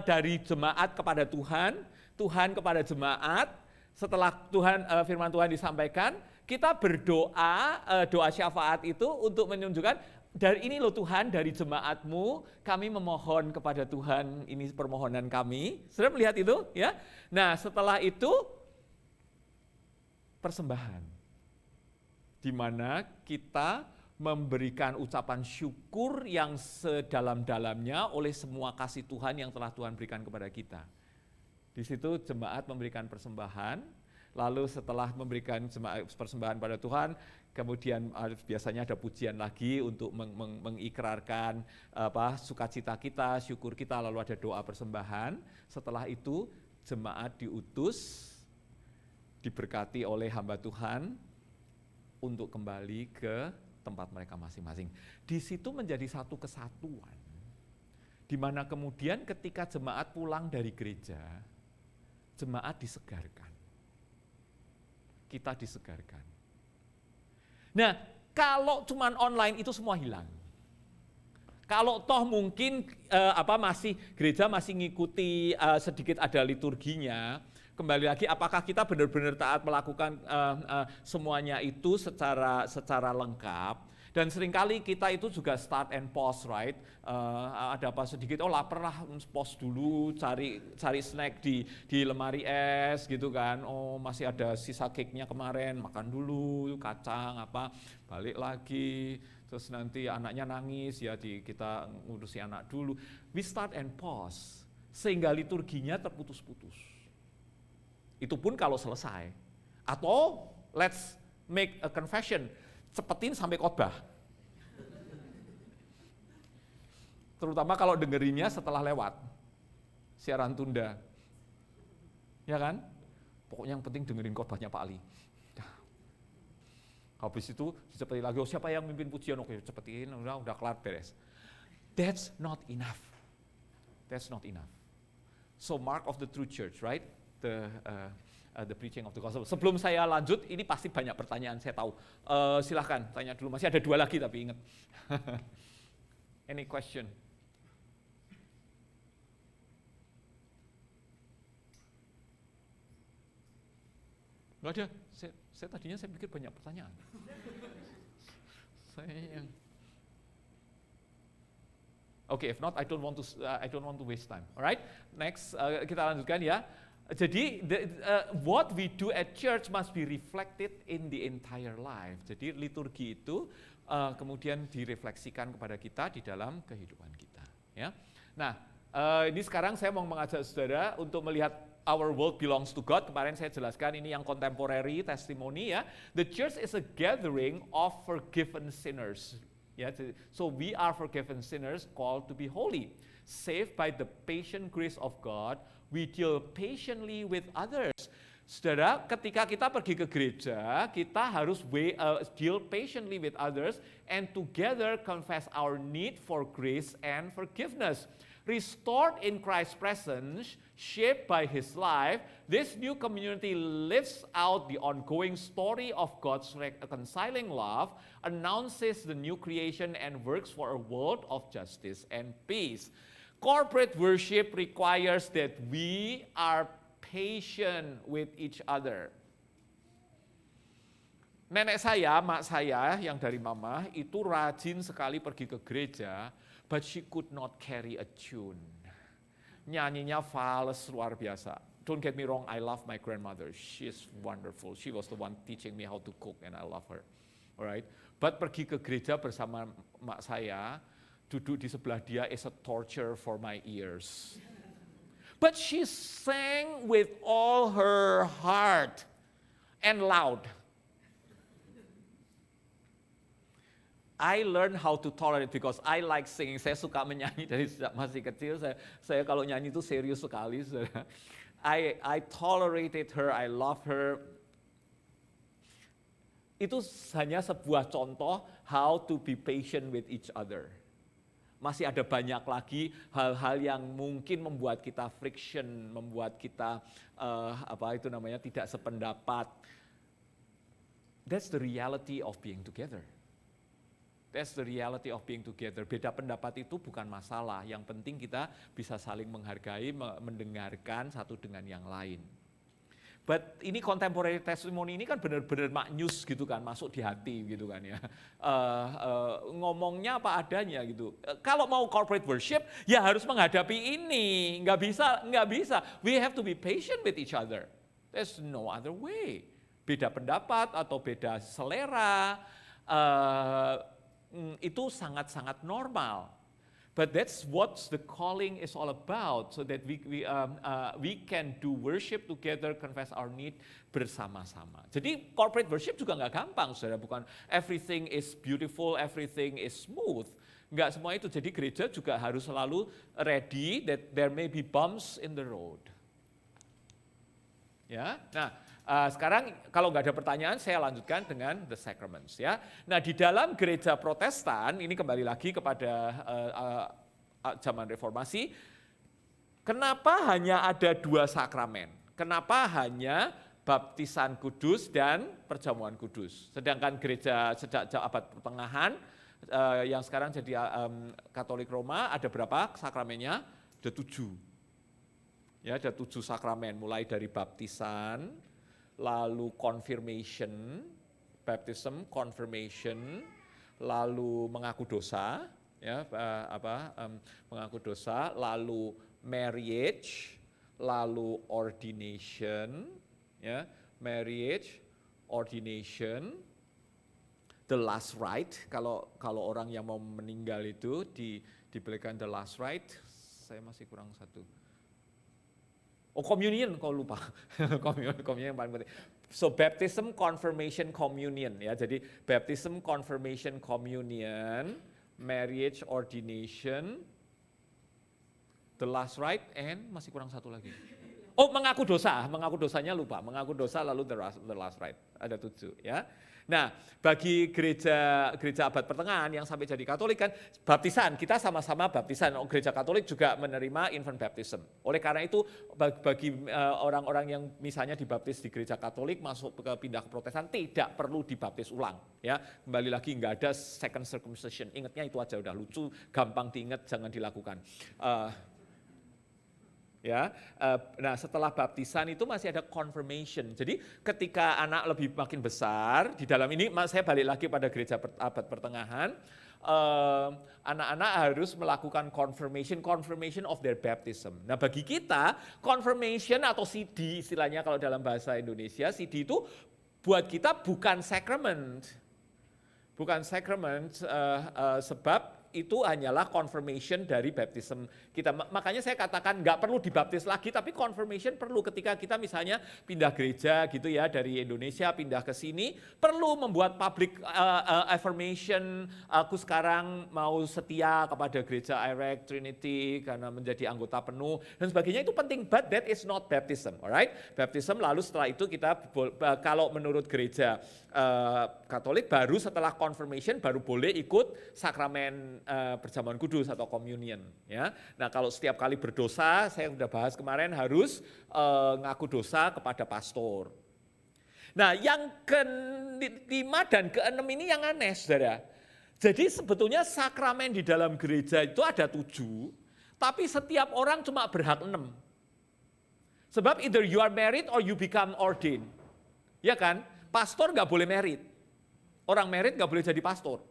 dari jemaat kepada Tuhan, Tuhan kepada jemaat. Setelah firman Tuhan disampaikan, kita berdoa, doa syafaat itu untuk menunjukkan dari ini loh Tuhan, dari jemaatmu kami memohon kepada Tuhan, ini permohonan kami. Sudah melihat itu? Ya. Nah setelah itu persembahan, di mana kita memberikan ucapan syukur yang sedalam-dalamnya oleh semua kasih Tuhan yang telah Tuhan berikan kepada kita. Di situ jemaat memberikan persembahan, lalu setelah memberikan persembahan pada Tuhan, kemudian biasanya ada pujian lagi untuk mengikrarkan sukacita kita, syukur kita, lalu ada doa persembahan. Setelah itu jemaat diutus, diberkati oleh hamba Tuhan untuk kembali ke tempat mereka masing-masing. Di situ menjadi satu kesatuan, di mana kemudian ketika jemaat pulang dari gereja, jemaat disegarkan. Kita disegarkan. Nah, kalau cuman online itu semua hilang. Kalau toh mungkin gereja masih ngikuti sedikit ada liturginya, kembali lagi apakah kita benar-benar taat melakukan semuanya itu secara lengkap. Dan seringkali kita itu juga start and pause, right? Ada apa sedikit, lapar lah, pause dulu, cari snack di lemari es gitu kan. Oh masih ada sisa cake-nya kemarin, makan dulu, kacang balik lagi. Terus nanti anaknya nangis, ya kita ngurusi anak dulu. We start and pause, sehingga liturginya terputus-putus. Itu pun kalau selesai. Atau let's make a confession, cepetin sampai khotbah. Terutama kalau dengerinnya setelah lewat, siaran tunda. Ya kan? Pokoknya yang penting dengerin khotbahnya Pak Ali. Habis itu dicepetin lagi, siapa yang mimpin pujian? Oke, cepetin, udah kelar beres. That's not enough. That's not enough. So mark of the true church, right? The preaching of the gospel. Sebelum saya lanjut, ini pasti banyak pertanyaan, saya tahu. Silahkan tanya dulu, masih ada 2 lagi tapi ingat. Any question? Enggak ada, saya tadinya pikir banyak pertanyaan. Okay, if not, I don't want to waste time. Alright, next kita lanjutkan ya. Jadi what we do at church must be reflected in the entire life. Jadi liturgi itu kemudian direfleksikan kepada kita di dalam kehidupan kita. Ya. Nah, ini sekarang saya mau mengajak saudara untuk melihat our world belongs to God. Kemarin saya jelaskan ini yang contemporary testimony ya. The church is a gathering of forgiven sinners. Ya, so we are forgiven sinners called to be holy, saved by the patient grace of God. We deal patiently with others. Saudara, ketika kita pergi ke gereja, kita harus deal patiently with others and together confess our need for grace and forgiveness. Restored in Christ's presence, shaped by His life, this new community lives out the ongoing story of God's reconciling love, announces the new creation and works for a world of justice and peace. Corporate worship requires that we are patient with each other. Nenek saya, mak saya yang dari mama itu rajin sekali pergi ke gereja, but she could not carry a tune. Nyanyinya fals luar biasa. Don't get me wrong, I love my grandmother. She is wonderful. She was the one teaching me how to cook and I love her. Alright. But pergi ke gereja bersama mak saya, duduk di sebelah dia is a torture for my ears. But she sang with all her heart and loud. I learned how to tolerate because I like singing. Saya suka menyanyi dari sejak masih kecil. Saya kalau nyanyi itu serius sekali. I tolerated her, I love her. Itu hanya sebuah contoh how to be patient with each other. Masih ada banyak lagi hal-hal yang mungkin membuat kita friction, membuat kita tidak sependapat. That's the reality of being together. That's the reality of being together. Beda pendapat itu bukan masalah. Yang penting kita bisa saling menghargai, mendengarkan satu dengan yang lain. But ini contemporary testimony ini kan benar-benar maknyus gitu kan, masuk di hati gitu kan ya. Ngomongnya apa adanya gitu. Kalau mau corporate worship ya harus menghadapi ini. Nggak bisa. We have to be patient with each other. There's no other way. Beda pendapat atau beda selera. Itu sangat-sangat normal. But that's what the calling is all about, so that we can do worship together, confess our need bersama-sama. Jadi corporate worship juga nggak gampang, saudara. Bukan everything is beautiful, everything is smooth. Nggak semua itu. Jadi gereja juga harus selalu ready that there may be bumps in the road. Ya, nah. Sekarang kalau nggak ada pertanyaan, saya lanjutkan dengan the sacraments ya. Nah di dalam gereja Protestan ini kembali lagi kepada zaman Reformasi. Kenapa hanya ada 2 sakramen? Kenapa hanya baptisan kudus dan perjamuan kudus? Sedangkan gereja sejak abad pertengahan yang sekarang jadi Katolik Roma ada berapa sakramennya? Ada 7. Ya, ada 7 sakramen mulai dari baptisan, lalu confirmation, baptism, confirmation, lalu mengaku dosa, ya mengaku dosa, lalu marriage, lalu ordination, ya marriage, ordination, the last rite. Kalau orang yang mau meninggal itu diberikan the last rite, saya masih kurang satu. Communion, kau lupa. Communion yang paling penting. So baptism, confirmation, communion ya. Jadi baptism, confirmation, communion, marriage, ordination, the last rite, and masih kurang satu lagi. Mengaku dosa. Mengaku dosanya lupa. Mengaku dosa lalu the last rite. Ada 7 ya. Nah, bagi gereja abad pertengahan yang sampai jadi Katolik kan baptisan, kita sama-sama baptisan. Gereja Katolik juga menerima infant baptism. Oleh karena itu bagi orang-orang yang misalnya dibaptis di gereja Katolik masuk pindah ke Protestan tidak perlu dibaptis ulang ya. Kembali lagi nggak ada second circumcision. Ingatnya itu aja udah lucu, gampang diingat, jangan dilakukan. Nah setelah baptisan itu masih ada confirmation. Jadi ketika anak lebih makin besar, di dalam ini saya balik lagi pada gereja abad pertengahan, anak-anak harus melakukan confirmation of their baptism. Nah bagi kita, confirmation atau CD istilahnya kalau dalam bahasa Indonesia, CD itu buat kita bukan sacrament. Bukan sacrament sebab itu hanyalah confirmation dari baptism kita. Makanya saya katakan nggak perlu dibaptis lagi, tapi confirmation perlu ketika kita misalnya pindah gereja gitu ya, dari Indonesia pindah ke sini, perlu membuat public affirmation, aku sekarang mau setia kepada gereja IREC, Trinity, karena menjadi anggota penuh, dan sebagainya. Itu penting, but that is not baptism, alright? Baptism lalu setelah itu kita, kalau menurut gereja Katolik, baru setelah confirmation baru boleh ikut sakramen perjamuan kudus atau communion ya. Nah kalau setiap kali berdosa, saya sudah bahas kemarin, harus ngaku dosa kepada pastor. Nah yang ke-5 dan ke-6 ini yang aneh saudara. Jadi sebetulnya sakramen di dalam gereja itu ada 7, Tapi setiap orang cuma berhak 6. Sebab either you are married or you become ordained. Ya kan? Pastor nggak boleh married. Orang married nggak boleh jadi pastor.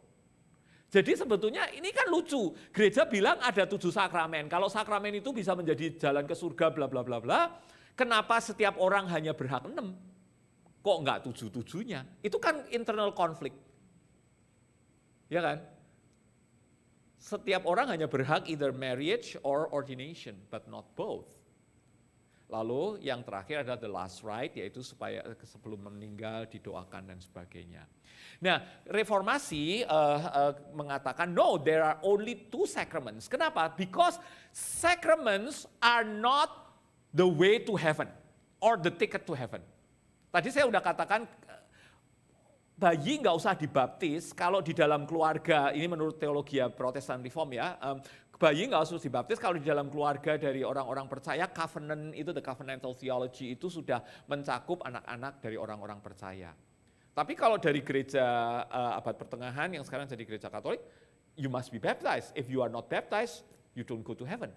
Jadi sebetulnya ini kan lucu. Gereja bilang ada 7 sakramen. Kalau sakramen itu bisa menjadi jalan ke surga bla bla bla bla. Kenapa setiap orang hanya berhak 6? Kok nggak 7-7-nya? Itu kan internal conflict. Ya kan? Setiap orang hanya berhak either marriage or ordination, but not both. Lalu yang terakhir adalah the last rite, yaitu supaya sebelum meninggal didoakan dan sebagainya. Nah, reformasi mengatakan no, there are only 2 sacraments. Kenapa? Because sacraments are not the way to heaven or the ticket to heaven. Tadi saya udah katakan bayi nggak usah dibaptis kalau di dalam keluarga, ini menurut teologi Protestan Reform ya, bayi nggak usah dibaptis kalau di dalam keluarga dari orang-orang percaya, covenant itu, the covenantal theology itu sudah mencakup anak-anak dari orang-orang percaya. Tapi kalau dari gereja abad pertengahan yang sekarang jadi gereja Katolik, you must be baptized. If you are not baptized, you don't go to heaven.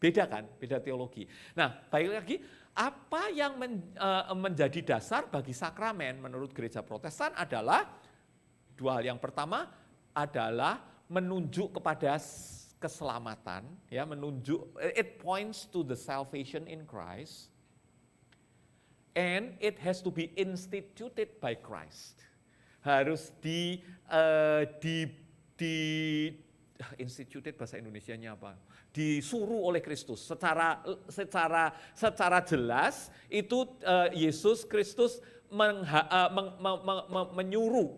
Beda kan, beda teologi. Nah, baik lagi, apa yang menjadi dasar bagi sakramen menurut gereja Protestan adalah 2 hal. Yang pertama adalah menunjuk kepada keselamatan, ya, menunjuk, it points to the salvation in Christ, and it has to be instituted by Christ. Harus instituted bahasa Indonesianya apa? Disuruh oleh Kristus secara jelas itu Yesus Kristus menyuruh.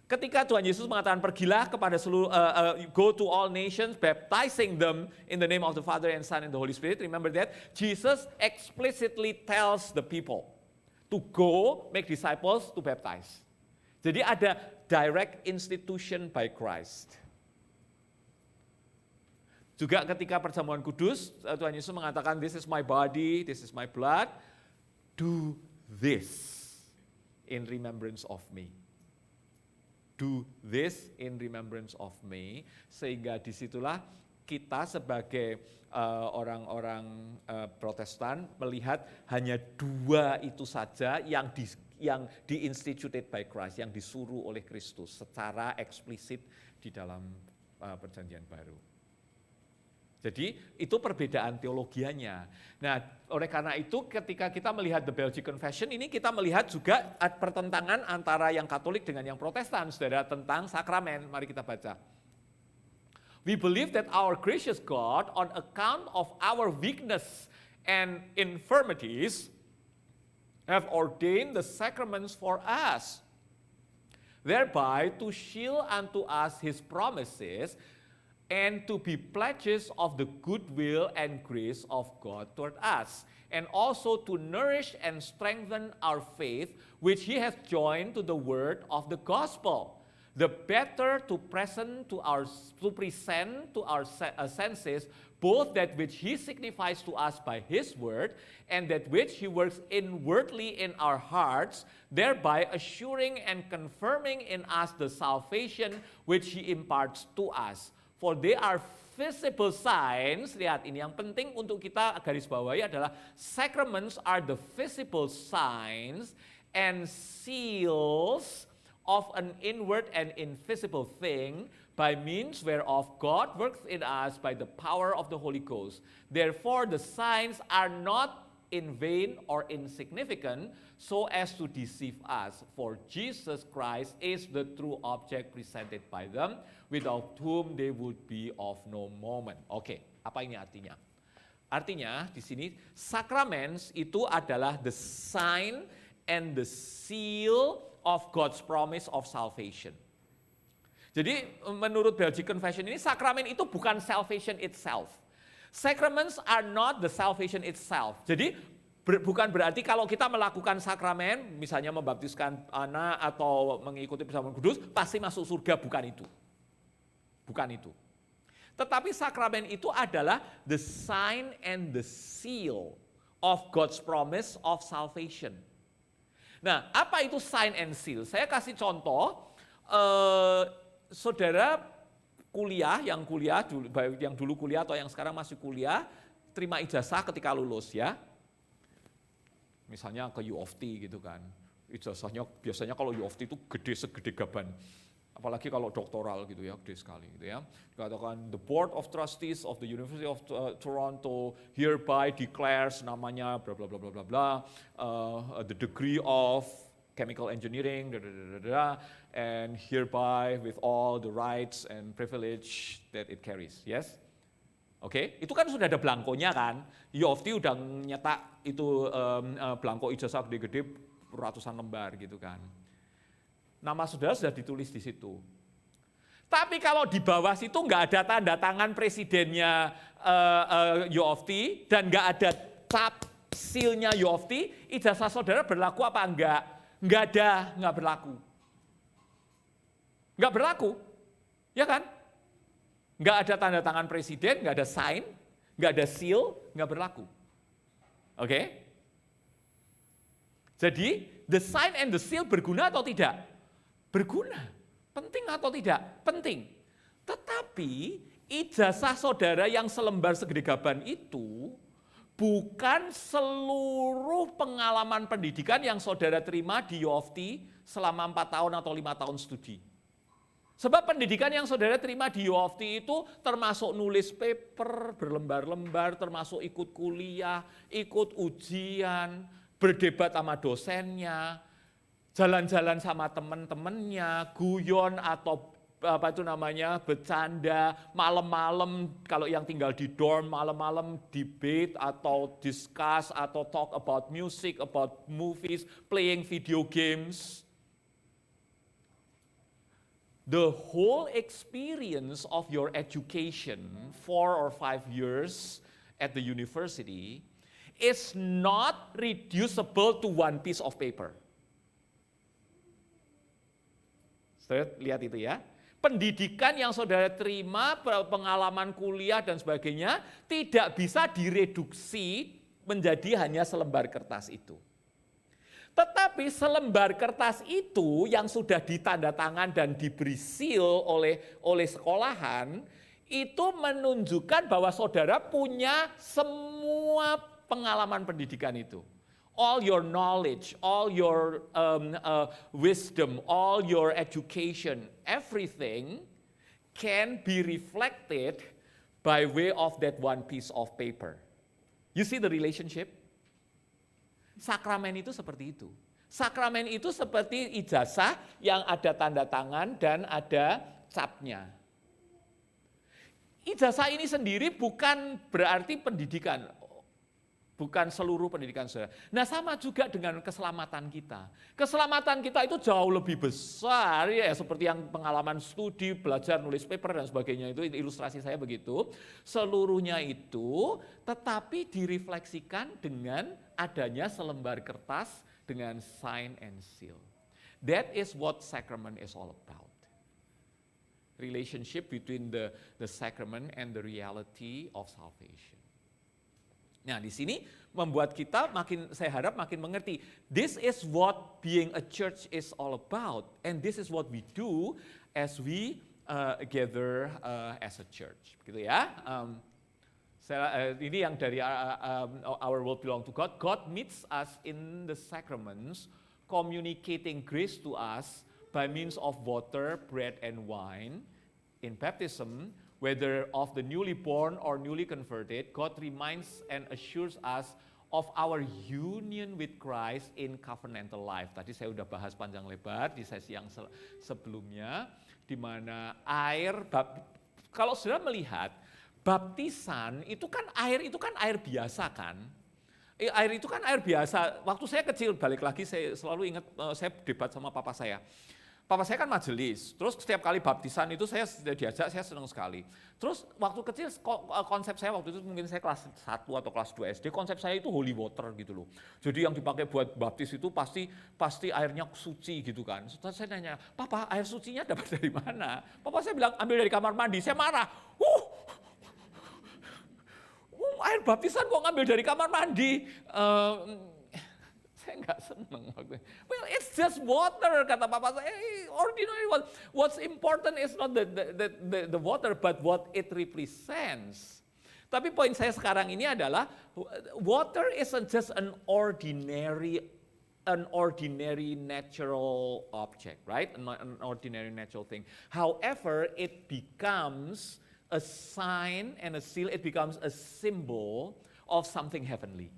Ketika Tuhan Yesus mengatakan pergilah kepada seluruh go to all nations baptizing them in the name of the Father and Son and the Holy Spirit. Remember that Jesus explicitly tells the people to go make disciples to baptize. Jadi ada direct institution by Christ. Juga ketika perjamuan kudus, Tuhan Yesus mengatakan, this is my body, this is my blood, do this in remembrance of me. Do this in remembrance of me, sehingga disitulah kita sebagai orang-orang Protestan melihat hanya 2 itu saja yang diinstituted by Christ, yang disuruh oleh Kristus secara eksplisit di dalam perjanjian baru. Jadi itu perbedaan teologianya. Nah, oleh karena itu ketika kita melihat the Belgic Confession ini kita melihat juga pertentangan antara yang Katolik dengan yang Protestan, saudara, tentang sakramen. Mari kita baca. We believe that our gracious God, on account of our weakness and infirmities, have ordained the sacraments for us, thereby to shield unto us his promises, and to be pledges of the goodwill and grace of God toward us, and also to nourish and strengthen our faith, which he hath joined to the word of the gospel, the better to present to our senses both that which he signifies to us by his word, and that which he works inwardly in our hearts, thereby assuring and confirming in us the salvation which he imparts to us. For they are visible signs. Lihat, ini yang penting untuk kita garis bawahi adalah sacraments are the visible signs and seals of an inward and invisible thing, by means whereof God works in us by the power of the Holy Ghost. Therefore the signs are not in vain or insignificant, so as to deceive us. For Jesus Christ is the true object presented by them, without whom they would be of no moment. Oke, apa ini artinya? Artinya di sini sacraments itu adalah the sign and the seal of God's promise of salvation. Jadi menurut Belgic Confession ini sakramen itu bukan salvation itself. Sacraments are not the salvation itself. Jadi bukan berarti kalau kita melakukan sakramen, misalnya membaptiskan anak atau mengikuti perjamuan kudus, pasti masuk surga, bukan itu. Bukan itu. Tetapi sakramen itu adalah the sign and the seal of God's promise of salvation. Nah, apa itu sign and seal? Saya kasih contoh, saudara kuliah, yang dulu kuliah atau yang sekarang masih kuliah, terima ijazah ketika lulus ya. Misalnya ke U of T gitu kan. Ijazahnya biasanya kalau U of T itu gede segede gaban. Apalagi kalau doktoral gitu ya, gede sekali gitu ya. Dikatakan the Board of Trustees of the University of Toronto hereby declares namanya bla bla bla bla bla bla, the degree of chemical engineering, and hereby with all the rights and privilege that it carries. Yes? Oke, itu kan sudah ada belangkonya kan. U of T udah nyetak itu belangko ijazah gede-gede ratusan lembar gitu kan. Nama saudara sudah ditulis di situ. Tapi kalau di bawah situ nggak ada tanda tangan presidennya U of T dan nggak ada cap seal-nya U of T, ijazah saudara berlaku apa enggak? Nggak ada, nggak berlaku. Nggak berlaku, ya kan? Nggak ada tanda tangan presiden, nggak ada sign, nggak ada seal, nggak berlaku. Oke? Jadi, the sign and the seal berguna atau tidak? Berguna. Penting atau tidak? Penting. Tetapi, ijazah saudara yang selembar segede gaban itu bukan seluruh pengalaman pendidikan yang saudara terima di U of T selama 4 tahun atau 5 tahun studi. Sebab pendidikan yang saudara terima di U of T itu termasuk nulis paper berlembar-lembar, termasuk ikut kuliah, ikut ujian, berdebat sama dosennya, jalan-jalan sama teman-temannya, guyon atau bercanda, malam-malam kalau yang tinggal di dorm, malam-malam debate atau discuss atau talk about music, about movies, playing video games. The whole experience of your education, 4 or 5 years at the university, is not reducible to one piece of paper. Saudara lihat itu ya. Pendidikan yang saudara terima, pengalaman kuliah dan sebagainya, tidak bisa direduksi menjadi hanya selembar kertas itu. Tetapi selembar kertas itu yang sudah ditandatangan dan diberi seal oleh sekolahan, itu menunjukkan bahwa saudara punya semua pengalaman pendidikan itu. All your knowledge, all your wisdom, all your education, everything can be reflected by way of that one piece of paper. You see the relationship? Sakramen itu seperti itu. Sakramen itu seperti ijazah yang ada tanda tangan dan ada capnya. Ijazah ini sendiri bukan berarti pendidikan, bukan seluruh pendidikan saudara. Nah sama juga dengan keselamatan kita. Keselamatan kita itu jauh lebih besar ya, seperti yang pengalaman studi, belajar, nulis paper dan sebagainya itu ilustrasi saya begitu. Seluruhnya itu tetapi direfleksikan dengan adanya selembar kertas dengan sign and seal. That is what sacrament is all about. Relationship between the sacrament and the reality of salvation. Nah, di sini membuat kita saya harap makin mengerti. This is what being a church is all about, and this is what we do as we gather as a church. Begitu ya. Ini yang dari Our World Belong to God. God meets us in the sacraments, communicating grace to us by means of water, bread, and wine. In baptism, whether of the newly born or newly converted, God reminds and assures us of our union with Christ in covenantal life. Tadi saya sudah bahas panjang lebar di sesi yang sebelumnya, di mana kalau sudah melihat, baptisan itu kan air biasa kan. Air itu kan air biasa. Waktu saya kecil, balik lagi saya selalu ingat, saya debat sama papa saya. Papa saya kan majelis, terus setiap kali baptisan itu saya diajak, saya senang sekali. Terus waktu kecil konsep saya waktu itu mungkin saya kelas 1 atau kelas 2 SD, konsep saya itu holy water gitu loh. Jadi yang dipakai buat baptis itu pasti airnya suci gitu kan. Setelah saya nanya, "Papa, air sucinya dapat dari mana?" Papa saya bilang, "Ambil dari kamar mandi." Saya marah. Air baptisan kok ngambil dari kamar mandi? Saya nggak seneng waktu itu. Well, it's just water, kata papa saya. Ordinary water. What's important is not the water, but what it represents. Tapi poin saya sekarang ini adalah water isn't just an ordinary natural object, right? An ordinary natural thing. However, it becomes a sign and a seal. It becomes a symbol of something heavenly.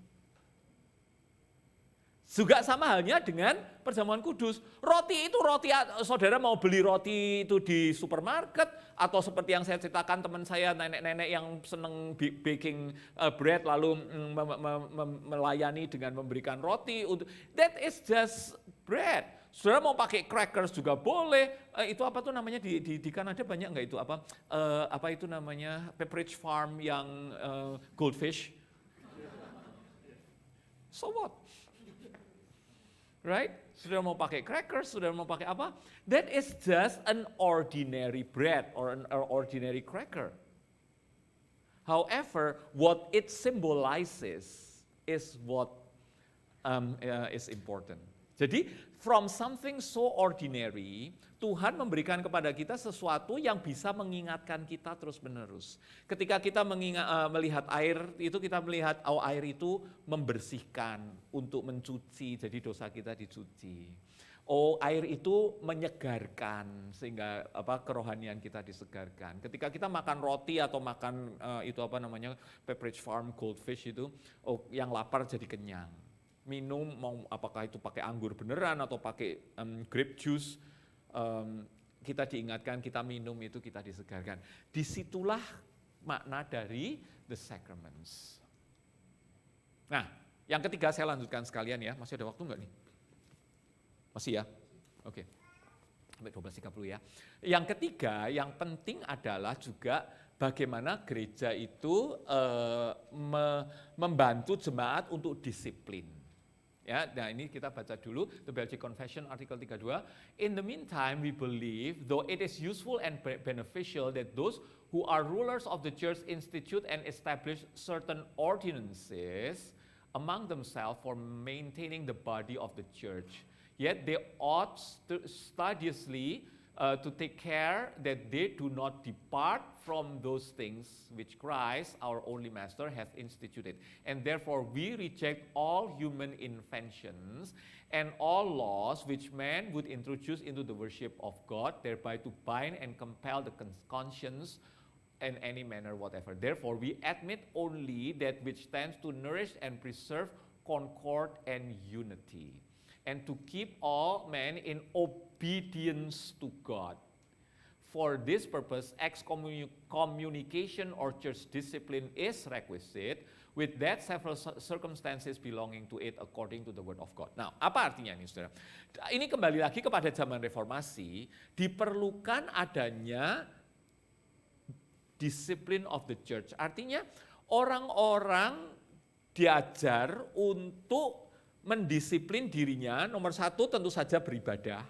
Juga sama halnya dengan perjamuan kudus. Roti itu saudara mau beli roti itu di supermarket, atau seperti yang saya ceritakan teman saya, nenek-nenek yang seneng baking bread lalu melayani dengan memberikan roti. That is just bread. Saudara mau pakai crackers juga boleh. Itu apa tuh namanya di Kanada banyak nggak itu apa itu namanya Pepperidge Farm yang goldfish. So what? Right? Sudah mau pakai crackers, sudah mau pakai apa? That is just an ordinary bread or an ordinary cracker. However, what it symbolizes is what is important. Jadi, from something so ordinary, Tuhan memberikan kepada kita sesuatu yang bisa mengingatkan kita terus-menerus. Ketika kita melihat air, itu kita melihat air itu membersihkan, untuk mencuci, jadi dosa kita dicuci. Air itu menyegarkan, sehingga kerohanian kita disegarkan. Ketika kita makan roti atau makan Pepperidge Farm goldfish itu, yang lapar jadi kenyang. Minum, apakah itu pakai anggur beneran atau pakai grape juice, kita diingatkan, kita minum itu kita disegarkan. Disitulah makna dari the sacraments. Nah, yang ketiga saya lanjutkan sekalian ya, masih ada waktu nggak nih? Masih ya? Oke. Sampai 12.30 ya. Yang ketiga, yang penting adalah juga bagaimana gereja itu membantu jemaat untuk disiplin. Ya, nah ini kita baca dulu The Belgic Confession artikel 32. In the meantime, we believe, though it is useful and beneficial that those who are rulers of the church institute and establish certain ordinances among themselves for maintaining the body of the church, yet they ought studiously to take care that they do not depart from those things which Christ, our only Master, hath instituted. And therefore we reject all human inventions and all laws which man would introduce into the worship of God, thereby to bind and compel the conscience in any manner whatever. Therefore we admit only that which tends to nourish and preserve concord and unity, and to keep all men in obedience to God. For this purpose, excommunication or church discipline is requisite, with that several circumstances belonging to it according to the word of God. Nah, apa artinya ini, saudara? Ini kembali lagi kepada zaman reformasi, diperlukan adanya discipline of the church. Artinya orang-orang diajar untuk mendisiplin dirinya. Nomor satu tentu saja beribadah,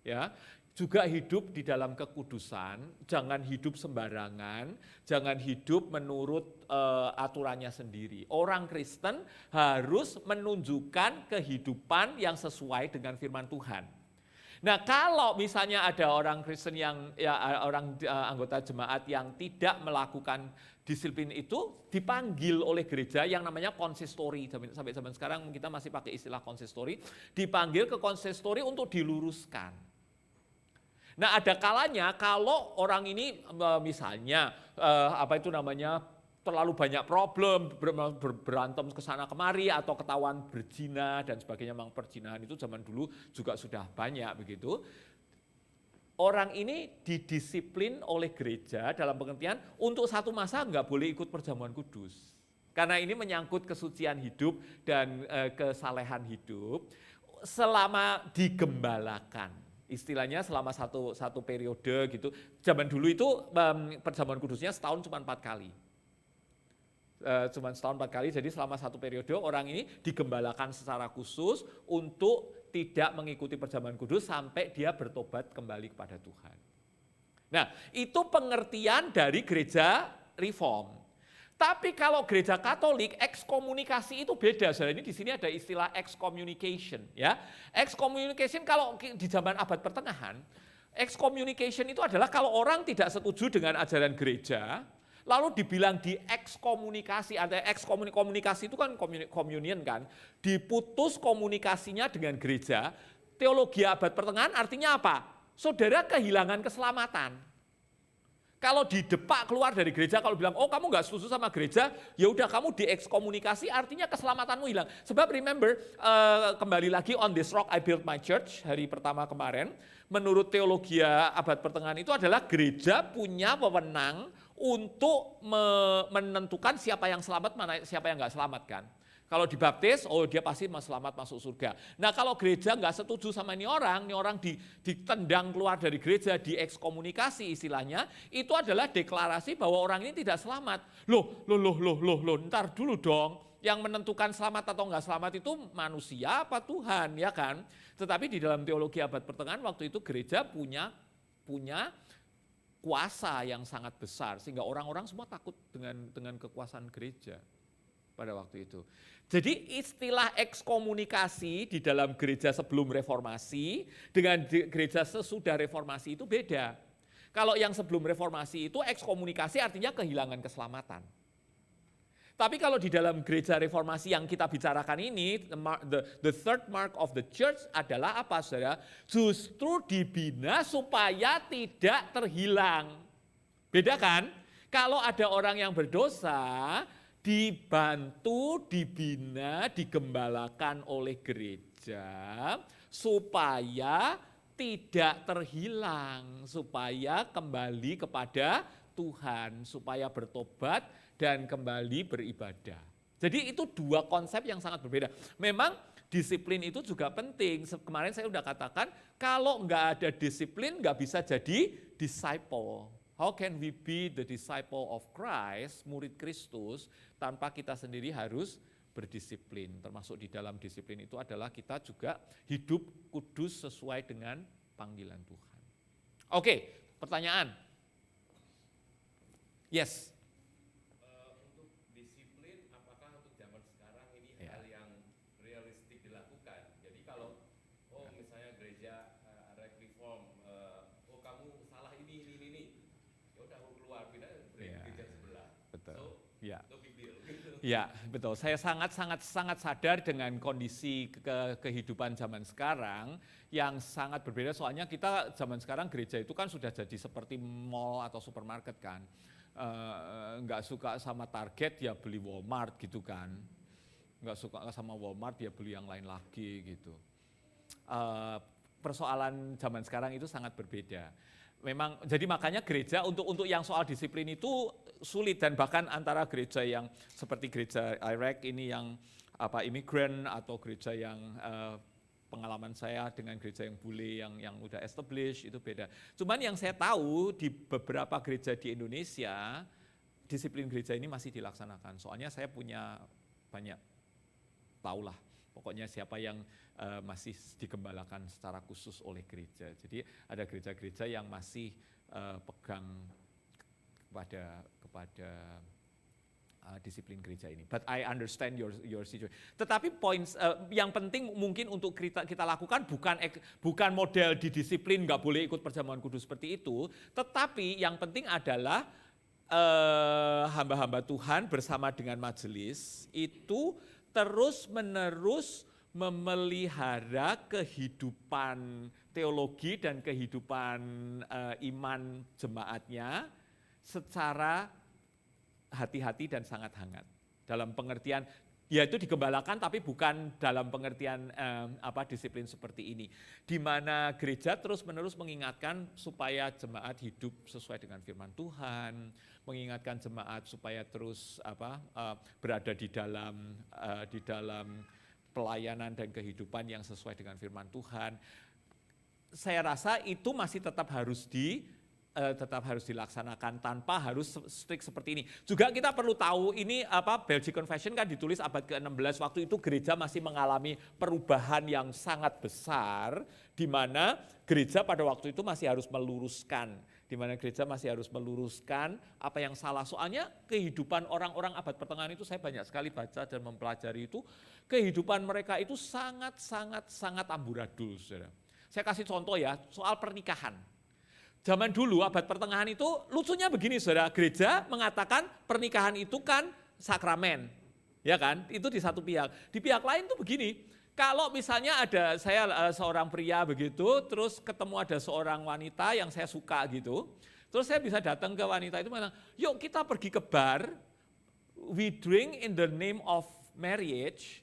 ya. Juga hidup di dalam kekudusan, jangan hidup sembarangan, jangan hidup menurut aturannya sendiri. Orang Kristen harus menunjukkan kehidupan yang sesuai dengan firman Tuhan. Nah, kalau misalnya ada orang Kristen anggota jemaat yang tidak melakukan disiplin itu, dipanggil oleh gereja yang namanya konsistori. Sampai zaman sekarang kita masih pakai istilah konsistori, dipanggil ke konsistori untuk diluruskan. Nah, ada kalanya kalau orang ini misalnya terlalu banyak problem, berantem ke sana kemari atau ketahuan berzina dan sebagainya. Memang perzinahan itu zaman dulu juga sudah banyak begitu. Orang ini didisiplin oleh gereja dalam pengertian untuk satu masa enggak boleh ikut perjamuan kudus. Karena ini menyangkut kesucian hidup dan kesalehan hidup selama digembalakan. Istilahnya selama satu periode gitu. Zaman dulu itu perjamuan kudusnya setahun cuma 4 kali. Cuma setahun 4 kali, jadi selama satu periode orang ini digembalakan secara khusus untuk tidak mengikuti perjamuan kudus sampai dia bertobat kembali kepada Tuhan. Nah, itu pengertian dari gereja reform. Tapi kalau gereja Katolik, ekskomunikasi itu beda. Saudara, ini di sini ada istilah excommunication, ya. Excommunication kalau di zaman abad pertengahan, excommunication itu adalah kalau orang tidak setuju dengan ajaran gereja, lalu dibilang di ekskomunikasi. Ada ekskomunikasi itu kan communion kan, diputus komunikasinya dengan gereja. Teologi abad pertengahan artinya apa? Saudara kehilangan keselamatan. Kalau didepak keluar dari gereja, kalau bilang, oh kamu nggak setuju sama gereja, ya udah kamu diekskomunikasi, artinya keselamatanmu hilang. Sebab remember, kembali lagi on this rock I built my church, hari pertama kemarin, menurut teologi abad pertengahan itu adalah gereja punya wewenang untuk menentukan siapa yang selamat, mana siapa yang nggak selamat kan. Kalau dibaptis, oh dia pasti selamat masuk surga. Nah kalau gereja nggak setuju sama ini orang ditendang keluar dari gereja, diekskomunikasi istilahnya, itu adalah deklarasi bahwa orang ini tidak selamat. Loh, ntar dulu dong, yang menentukan selamat atau nggak selamat itu manusia apa Tuhan, ya kan? Tetapi di dalam teologi abad pertengahan waktu itu gereja punya kuasa yang sangat besar, sehingga orang-orang semua takut dengan kekuasaan gereja pada waktu itu. Jadi istilah ekskomunikasi di dalam gereja sebelum reformasi dengan gereja sesudah reformasi itu beda. Kalau yang sebelum reformasi itu ekskomunikasi artinya kehilangan keselamatan. Tapi kalau di dalam gereja reformasi yang kita bicarakan ini, the third mark of the church adalah apa saudara? Justru dibina supaya tidak terhilang. Beda kan? Kalau ada orang yang berdosa, dibantu, dibina, digembalakan oleh gereja supaya tidak terhilang, supaya kembali kepada Tuhan, supaya bertobat dan kembali beribadah. Jadi itu dua konsep yang sangat berbeda. Memang disiplin itu juga penting. Kemarin saya sudah katakan, kalau nggak ada disiplin nggak bisa jadi disciple. How can we be the disciple of Christ, murid Kristus, tanpa kita sendiri harus berdisiplin. Termasuk di dalam disiplin itu adalah kita juga hidup kudus sesuai dengan panggilan Tuhan. Oke, pertanyaan. Yes. Untuk disiplin, apakah untuk zaman sekarang ini hal yang realistik dilakukan? Jadi kalau, misalnya gereja reform, kamu salah ini, ya udah aku keluar, pindah gereja sebelah. Betul. So, ya. no big deal. Ya, betul. Saya sangat sadar dengan kondisi kehidupan zaman sekarang yang sangat berbeda. Soalnya kita zaman sekarang gereja itu kan sudah jadi seperti mall atau supermarket kan. Nggak suka sama Target ya beli Walmart gitu kan. Nggak suka sama Walmart ya beli yang lain lagi gitu. Persoalan zaman sekarang itu sangat berbeda. Memang jadi makanya gereja untuk yang soal disiplin itu sulit, dan bahkan antara gereja yang seperti gereja Iraq ini yang imigran atau gereja yang pengalaman saya dengan gereja yang bule yang udah established itu beda. Cuman yang saya tahu di beberapa gereja di Indonesia disiplin gereja ini masih dilaksanakan. Soalnya saya punya banyak tahulah pokoknya siapa yang masih digembalakan secara khusus oleh gereja. Jadi ada gereja-gereja yang masih pegang kepada disiplin gereja ini. But I understand your situation. Tetapi points yang penting mungkin untuk kita lakukan bukan model didisiplin nggak boleh ikut perjamuan kudus seperti itu. Tetapi yang penting adalah hamba-hamba Tuhan bersama dengan majelis itu terus-menerus memelihara kehidupan teologi dan kehidupan iman jemaatnya secara hati-hati dan sangat hangat. Dalam pengertian, yaitu digembalakan tapi bukan dalam pengertian disiplin seperti ini. Di mana gereja terus-menerus mengingatkan supaya jemaat hidup sesuai dengan firman Tuhan, mengingatkan jemaat supaya terus berada di dalam pelayanan dan kehidupan yang sesuai dengan firman Tuhan. Saya rasa itu masih tetap harus dilaksanakan tanpa harus strict seperti ini. Juga kita perlu tahu ini Belgic Confession kan ditulis abad ke-16, waktu itu gereja masih mengalami perubahan yang sangat besar di mana gereja pada waktu itu masih harus meluruskan di mana gereja masih harus meluruskan apa yang salah. Soalnya kehidupan orang-orang abad pertengahan itu saya banyak sekali baca dan mempelajari itu, kehidupan mereka itu sangat amburadul, saudara. Saya kasih contoh ya, soal pernikahan. Zaman dulu abad pertengahan itu lucunya begini, saudara, gereja mengatakan pernikahan itu kan sakramen, ya kan? Itu di satu pihak. Di pihak lain tuh begini, kalau misalnya ada saya seorang pria begitu, terus ketemu ada seorang wanita yang saya suka gitu, terus saya bisa datang ke wanita itu bilang, yuk kita pergi ke bar, we drink in the name of marriage,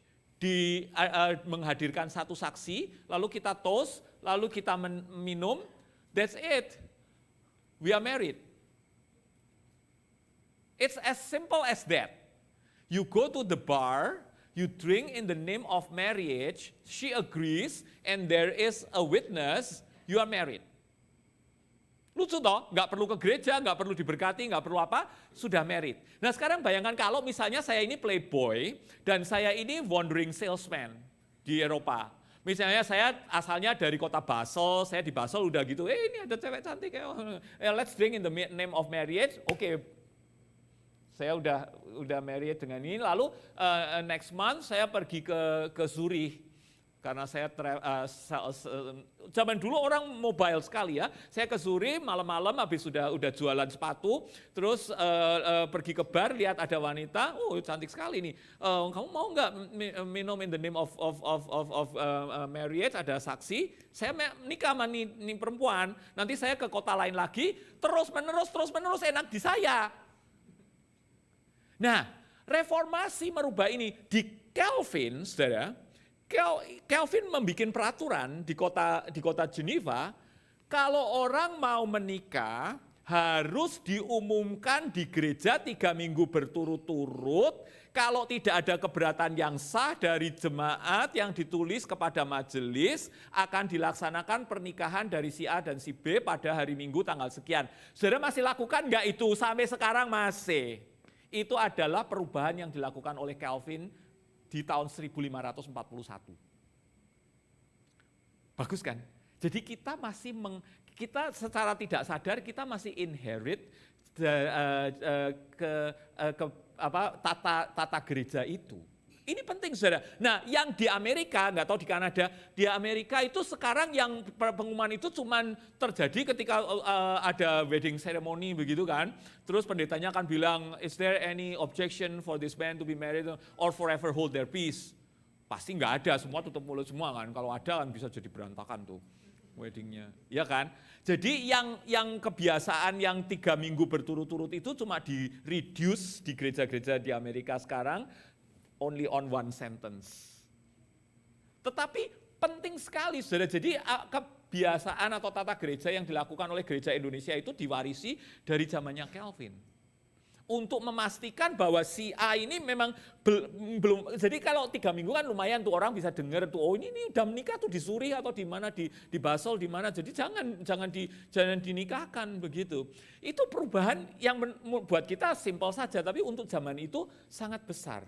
menghadirkan satu saksi, lalu kita toast, lalu kita minum, that's it. We are married. It's as simple as that. You go to the bar, you drink in the name of marriage, she agrees, and there is a witness, you are married. Lucu toh, nggak perlu ke gereja, nggak perlu diberkati, nggak perlu apa, sudah married. Nah sekarang bayangkan kalau misalnya saya ini playboy, dan saya ini wandering salesman di Eropa. Misalnya saya asalnya dari kota Basel, saya di Basel udah gitu, ini ada cewek cantik, let's drink in the name of marriage, oke. Saya udah married dengan ini, lalu next month saya pergi ke Zurich. Karena saya zaman dulu orang mobile sekali ya. Saya ke Zurich malam-malam habis sudah jualan sepatu, terus pergi ke bar lihat ada wanita, oh cantik sekali nih. Kamu mau nggak minum in the name of marriage, ada saksi. Saya nikah sama nih perempuan. Nanti saya ke kota lain lagi, terus menerus enak di saya. Nah, reformasi merubah ini di Calvin, saudara. Calvin membuat peraturan di kota Geneva, kalau orang mau menikah harus diumumkan di gereja 3 minggu berturut-turut. Kalau tidak ada keberatan yang sah dari jemaat yang ditulis kepada majelis, akan dilaksanakan pernikahan dari si A dan si B pada hari Minggu tanggal sekian. Saudara masih lakukan enggak itu? Sampai sekarang masih. Itu adalah perubahan yang dilakukan oleh Calvin di tahun 1541. Bagus kan? Jadi kita masih kita secara tidak sadar kita masih inherit tata gereja itu. Ini penting saudara. Nah yang di Amerika, nggak tahu di Kanada, di Amerika itu sekarang yang pengumuman itu cuma terjadi ketika ada wedding ceremony begitu kan. Terus pendetanya akan bilang, is there any objection for this man to be married or forever hold their peace? Pasti nggak ada, semua tutup mulut semua kan. Kalau ada kan bisa jadi berantakan tuh weddingnya, ya kan? Jadi yang kebiasaan yang 3 minggu berturut-turut itu cuma di reduce di gereja-gereja di Amerika sekarang, only on one sentence. Tetapi penting sekali saudara, jadi kebiasaan atau tata gereja yang dilakukan oleh gereja Indonesia itu diwarisi dari zamannya Calvin. Untuk memastikan bahwa si A ini memang belum, jadi kalau 3 minggu kan lumayan tuh orang bisa dengar tuh, oh ini udah menikah tuh di Zurich atau di mana di Basel di mana, jadi jangan dinikahkan begitu. Itu perubahan yang buat kita simpel saja, tapi untuk zaman itu sangat besar.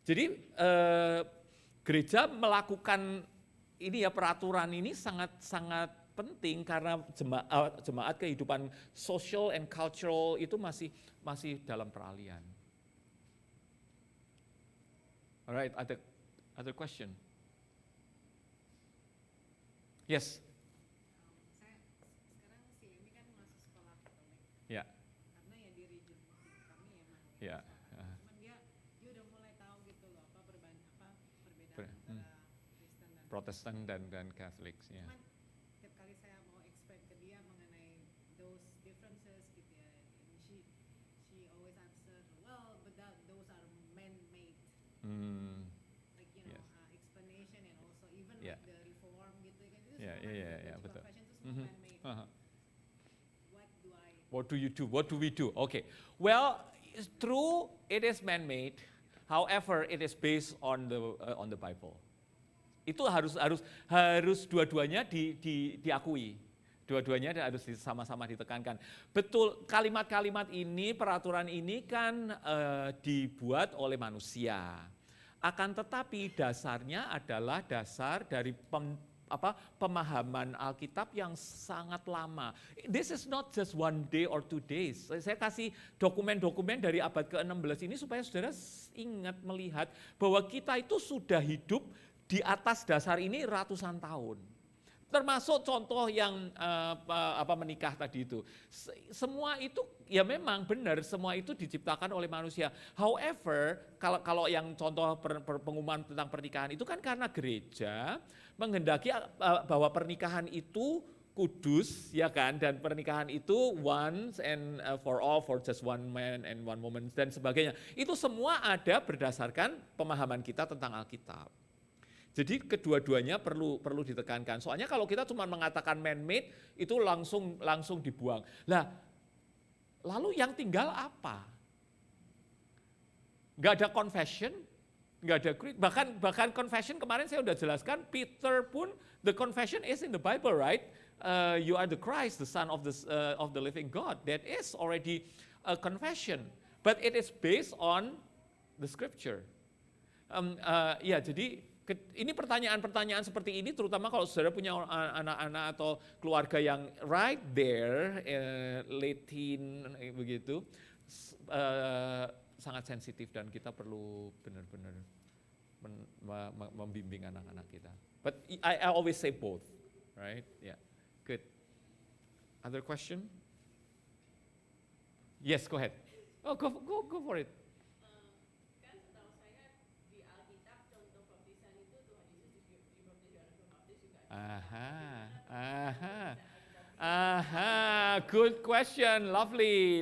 Jadi gereja melakukan ini ya, peraturan ini sangat penting karena jemaat kehidupan social and cultural itu masih dalam peralihan. Alright, other question? Yes. Saya sekarang sih ini kan masuk sekolah Katolik. Ya. Karena ya di region kami emang. Ya. Cuman dia udah mulai tahu gitu loh perbedaan antara Kristen dan Protestan dan Catholic. Ya. Cuman setiap kali saya mau explain ke dia mengenai those differences gitu ya, and she always answer, well, but those are man-made. Like explanation and also even like the reform gitu kan, itu semua betul. confession itu semua man-made. What do we do? Okay. Well, it's true it is man-made. However, it is based on the Bible. Itu harus dua-duanya diakui. Dua-duanya harus sama-sama ditekankan. Betul, kalimat-kalimat ini, peraturan ini kan dibuat oleh manusia. Akan tetapi dasarnya adalah dasar dari pemahaman Alkitab yang sangat lama. This is not just 1 day or 2 days. Saya kasih dokumen-dokumen dari abad ke-16 ini supaya saudara ingat melihat bahwa kita itu sudah hidup di atas dasar ini ratusan tahun. Termasuk contoh yang menikah tadi itu. Semua itu ya memang benar, semua itu diciptakan oleh manusia. However, kalau yang contoh pengumuman tentang pernikahan itu kan karena gereja menghendaki bahwa pernikahan itu kudus, ya kan, dan pernikahan itu once and for all, for just one man and one woman dan sebagainya. Itu semua ada berdasarkan pemahaman kita tentang Alkitab. Jadi kedua-duanya perlu ditekankan. Soalnya kalau kita cuma mengatakan man-made itu langsung dibuang. Lah, lalu yang tinggal apa? Gak ada confession, gak ada creed. Bahkan confession kemarin saya udah jelaskan. Peter pun the confession is in the Bible, right? You are the Christ, the Son of the living God. That is already a confession, but it is based on the Scripture. Jadi ini pertanyaan-pertanyaan seperti ini, terutama kalau saudara punya anak-anak atau keluarga yang right there, late teen begitu, sangat sensitif dan kita perlu benar-benar membimbing anak-anak kita. But I always say both, right? Yeah, good. Other question? Yes, go ahead. Oh, go for it. Good question, lovely.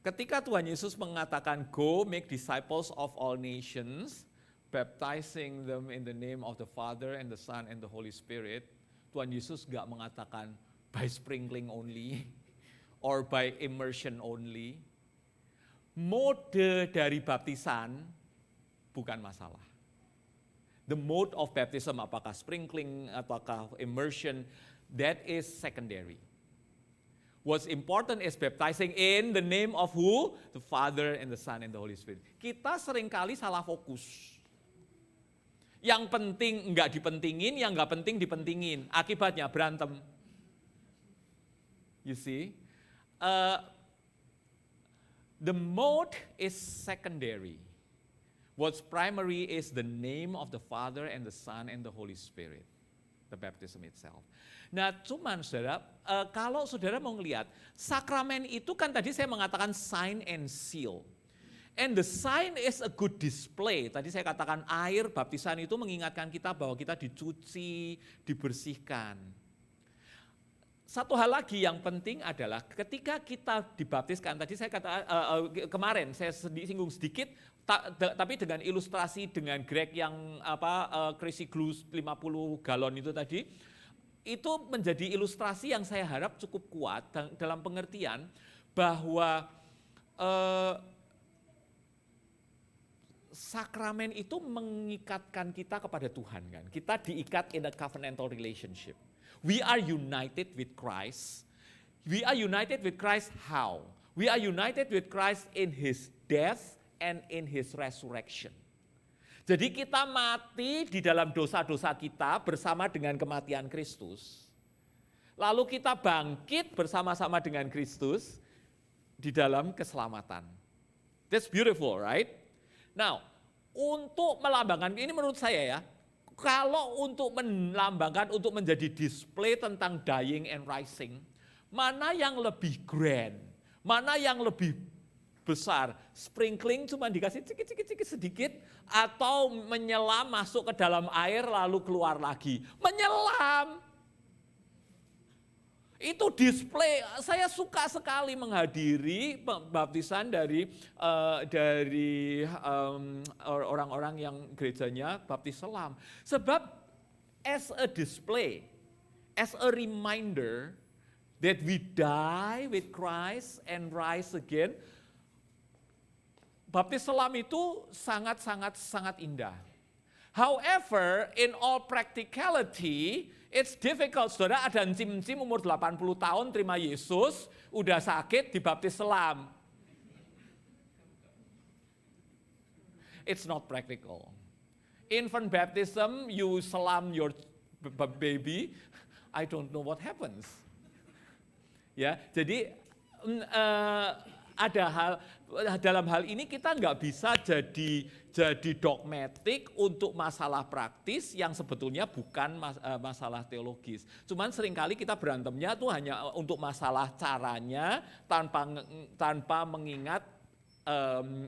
Ketika Tuhan Yesus mengatakan go make disciples of all nations, baptizing them in the name of the Father and the Son and the Holy Spirit, Tuhan Yesus gak mengatakan by sprinkling only or by immersion only. Mode dari baptisan bukan masalah. The mode of baptism, apakah sprinkling, apakah immersion, that is secondary. What's important is baptizing in the name of who? The Father and the Son and the Holy Spirit. Kita seringkali salah fokus. Yang penting enggak dipentingin, yang enggak penting dipentingin. Akibatnya berantem. You see? The mode is secondary. What's primary is the name of the Father and the Son and the Holy Spirit. The baptism itself. Nah cuman saudara, kalau saudara mau ngelihat, sakramen itu kan tadi saya mengatakan sign and seal. And the sign is a good display. Tadi saya katakan air baptisan itu mengingatkan kita bahwa kita dicuci, dibersihkan. Satu hal lagi yang penting adalah ketika kita dibaptiskan, tadi saya kata kemarin saya singgung sedikit, tapi dengan ilustrasi dengan Greg yang crazy glue 50 galon itu tadi, itu menjadi ilustrasi yang saya harap cukup kuat dalam pengertian bahwa sakramen itu mengikatkan kita kepada Tuhan kan. Kita diikat in a covenantal relationship. We are united with Christ. We are united with Christ how? We are united with Christ in His death and in His resurrection. Jadi kita mati di dalam dosa-dosa kita bersama dengan kematian Kristus. Lalu kita bangkit bersama-sama dengan Kristus di dalam keselamatan. That's beautiful, right? Now, untuk melambangkan, ini menurut saya ya, kalau untuk melambangkan, untuk menjadi display tentang dying and rising, mana yang lebih grand, mana yang lebih besar, sprinkling cuma dikasih sedikit, atau menyelam masuk ke dalam air lalu keluar lagi. Menyelam. Itu display, saya suka sekali menghadiri baptisan dari orang-orang yang gerejanya baptis selam. Sebab as a display, as a reminder that we die with Christ and rise again, baptis selam itu sangat indah. However, in all practicality, it's difficult. Saudara, ada encim-encim umur 80 tahun terima Yesus, udah sakit dibaptis selam. It's not practical. Infant baptism, you selam your baby, I don't know what happens. Ya, jadi ada hal dalam hal ini kita nggak bisa jadi dogmatik untuk masalah praktis yang sebetulnya bukan masalah teologis. Cuman seringkali kita berantemnya tuh hanya untuk masalah caranya tanpa mengingat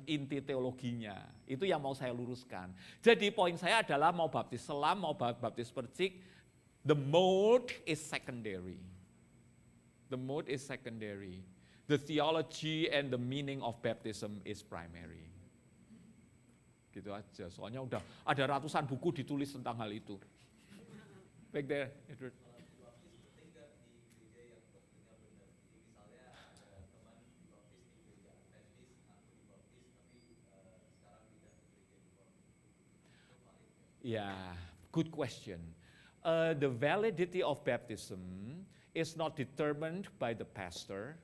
inti teologinya. Itu yang mau saya luruskan. Jadi poin saya adalah mau baptis selam, mau baptis percik, the mode is secondary. The mode is secondary. The theology and the meaning of baptism is primary. Gitu aja. Soalnya udah ada ratusan buku ditulis tentang hal itu. Back there, Edward. Yeah, good question. The validity of baptism is not determined by the pastor.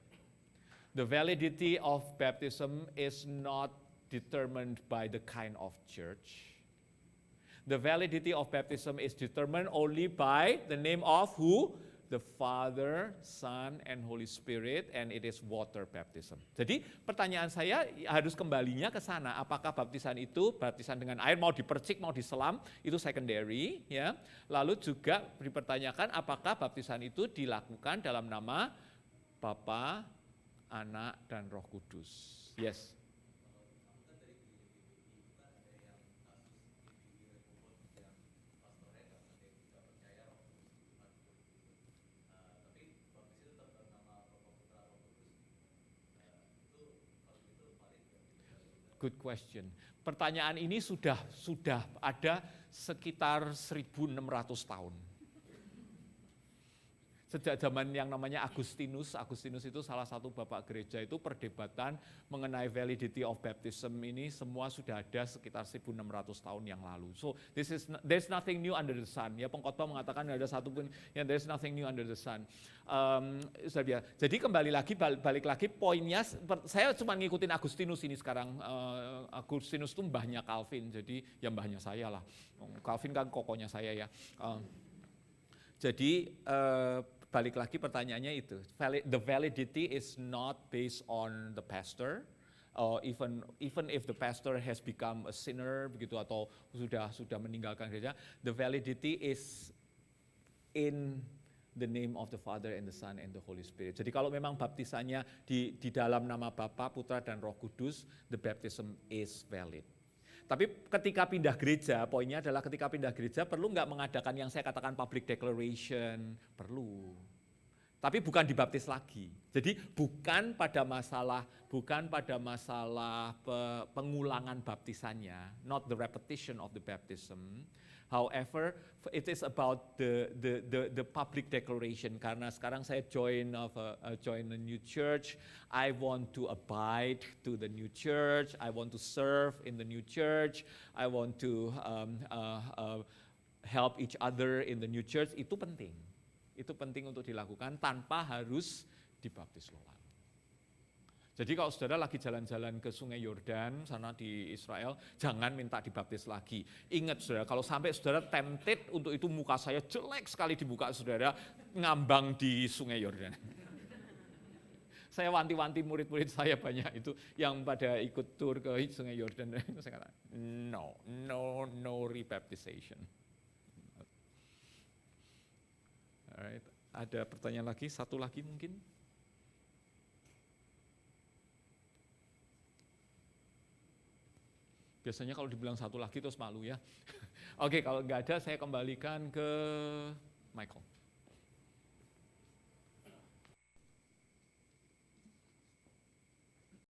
The validity of baptism is not determined by the kind of church. The validity of baptism is determined only by the name of who? The Father, Son, and Holy Spirit, and it is water baptism. Jadi pertanyaan saya harus kembalinya ke sana. Apakah baptisan itu, baptisan dengan air, mau dipercik, mau diselam, itu secondary. Ya. Lalu juga dipertanyakan apakah baptisan itu dilakukan dalam nama Bapa, Anak, dan Roh Kudus. Yes. Good question. Pertanyaan ini sudah ada sekitar 1.600 tahun. Sejak zaman yang namanya Agustinus itu salah satu bapak gereja itu perdebatan mengenai validity of baptism ini semua sudah ada sekitar 1.600 tahun yang lalu. So there's nothing new under the sun. Ya pengkhotbah mengatakan ada satu pun yang there's nothing new under the sun. Jadi kembali lagi balik lagi poinnya saya cuma ngikutin Agustinus ini sekarang. Agustinus itu mbahnya Calvin, jadi ya mbahnya saya lah. Calvin kan kokonya saya ya. Jadi balik lagi pertanyaannya itu, the validity is not based on the pastor, or even if the pastor has become a sinner begitu atau sudah meninggalkan gereja, the validity is in the name of the Father and the Son and the Holy Spirit. Jadi kalau memang baptisannya di dalam nama Bapa, Putra dan Roh Kudus, the baptism is valid. Tapi ketika pindah gereja, poinnya adalah ketika pindah gereja perlu nggak mengadakan yang saya katakan public declaration? Perlu. Tapi bukan dibaptis lagi. Jadi bukan pada masalah pengulangan baptisannya, not the repetition of the baptism. However, it is about the public declaration. Karena sekarang saya join a new church, I want to abide to the new church, I want to serve in the new church, I want to help each other in the new church. Itu penting. Itu penting untuk dilakukan tanpa harus dibaptis ulang. Jadi kalau saudara lagi jalan-jalan ke Sungai Yordan sana di Israel, jangan minta dibaptis lagi. Ingat saudara, kalau sampai saudara tempted untuk itu muka saya jelek sekali di muka saudara ngambang di Sungai Yordan. Saya wanti-wanti murid-murid saya banyak itu yang pada ikut tur ke Sungai Yordan. Saya kata, no rebaptization. Alright, ada pertanyaan lagi, satu lagi mungkin? Biasanya kalau dibilang satu lagi terus malu ya. Oke, kalau nggak ada saya kembalikan ke Michael.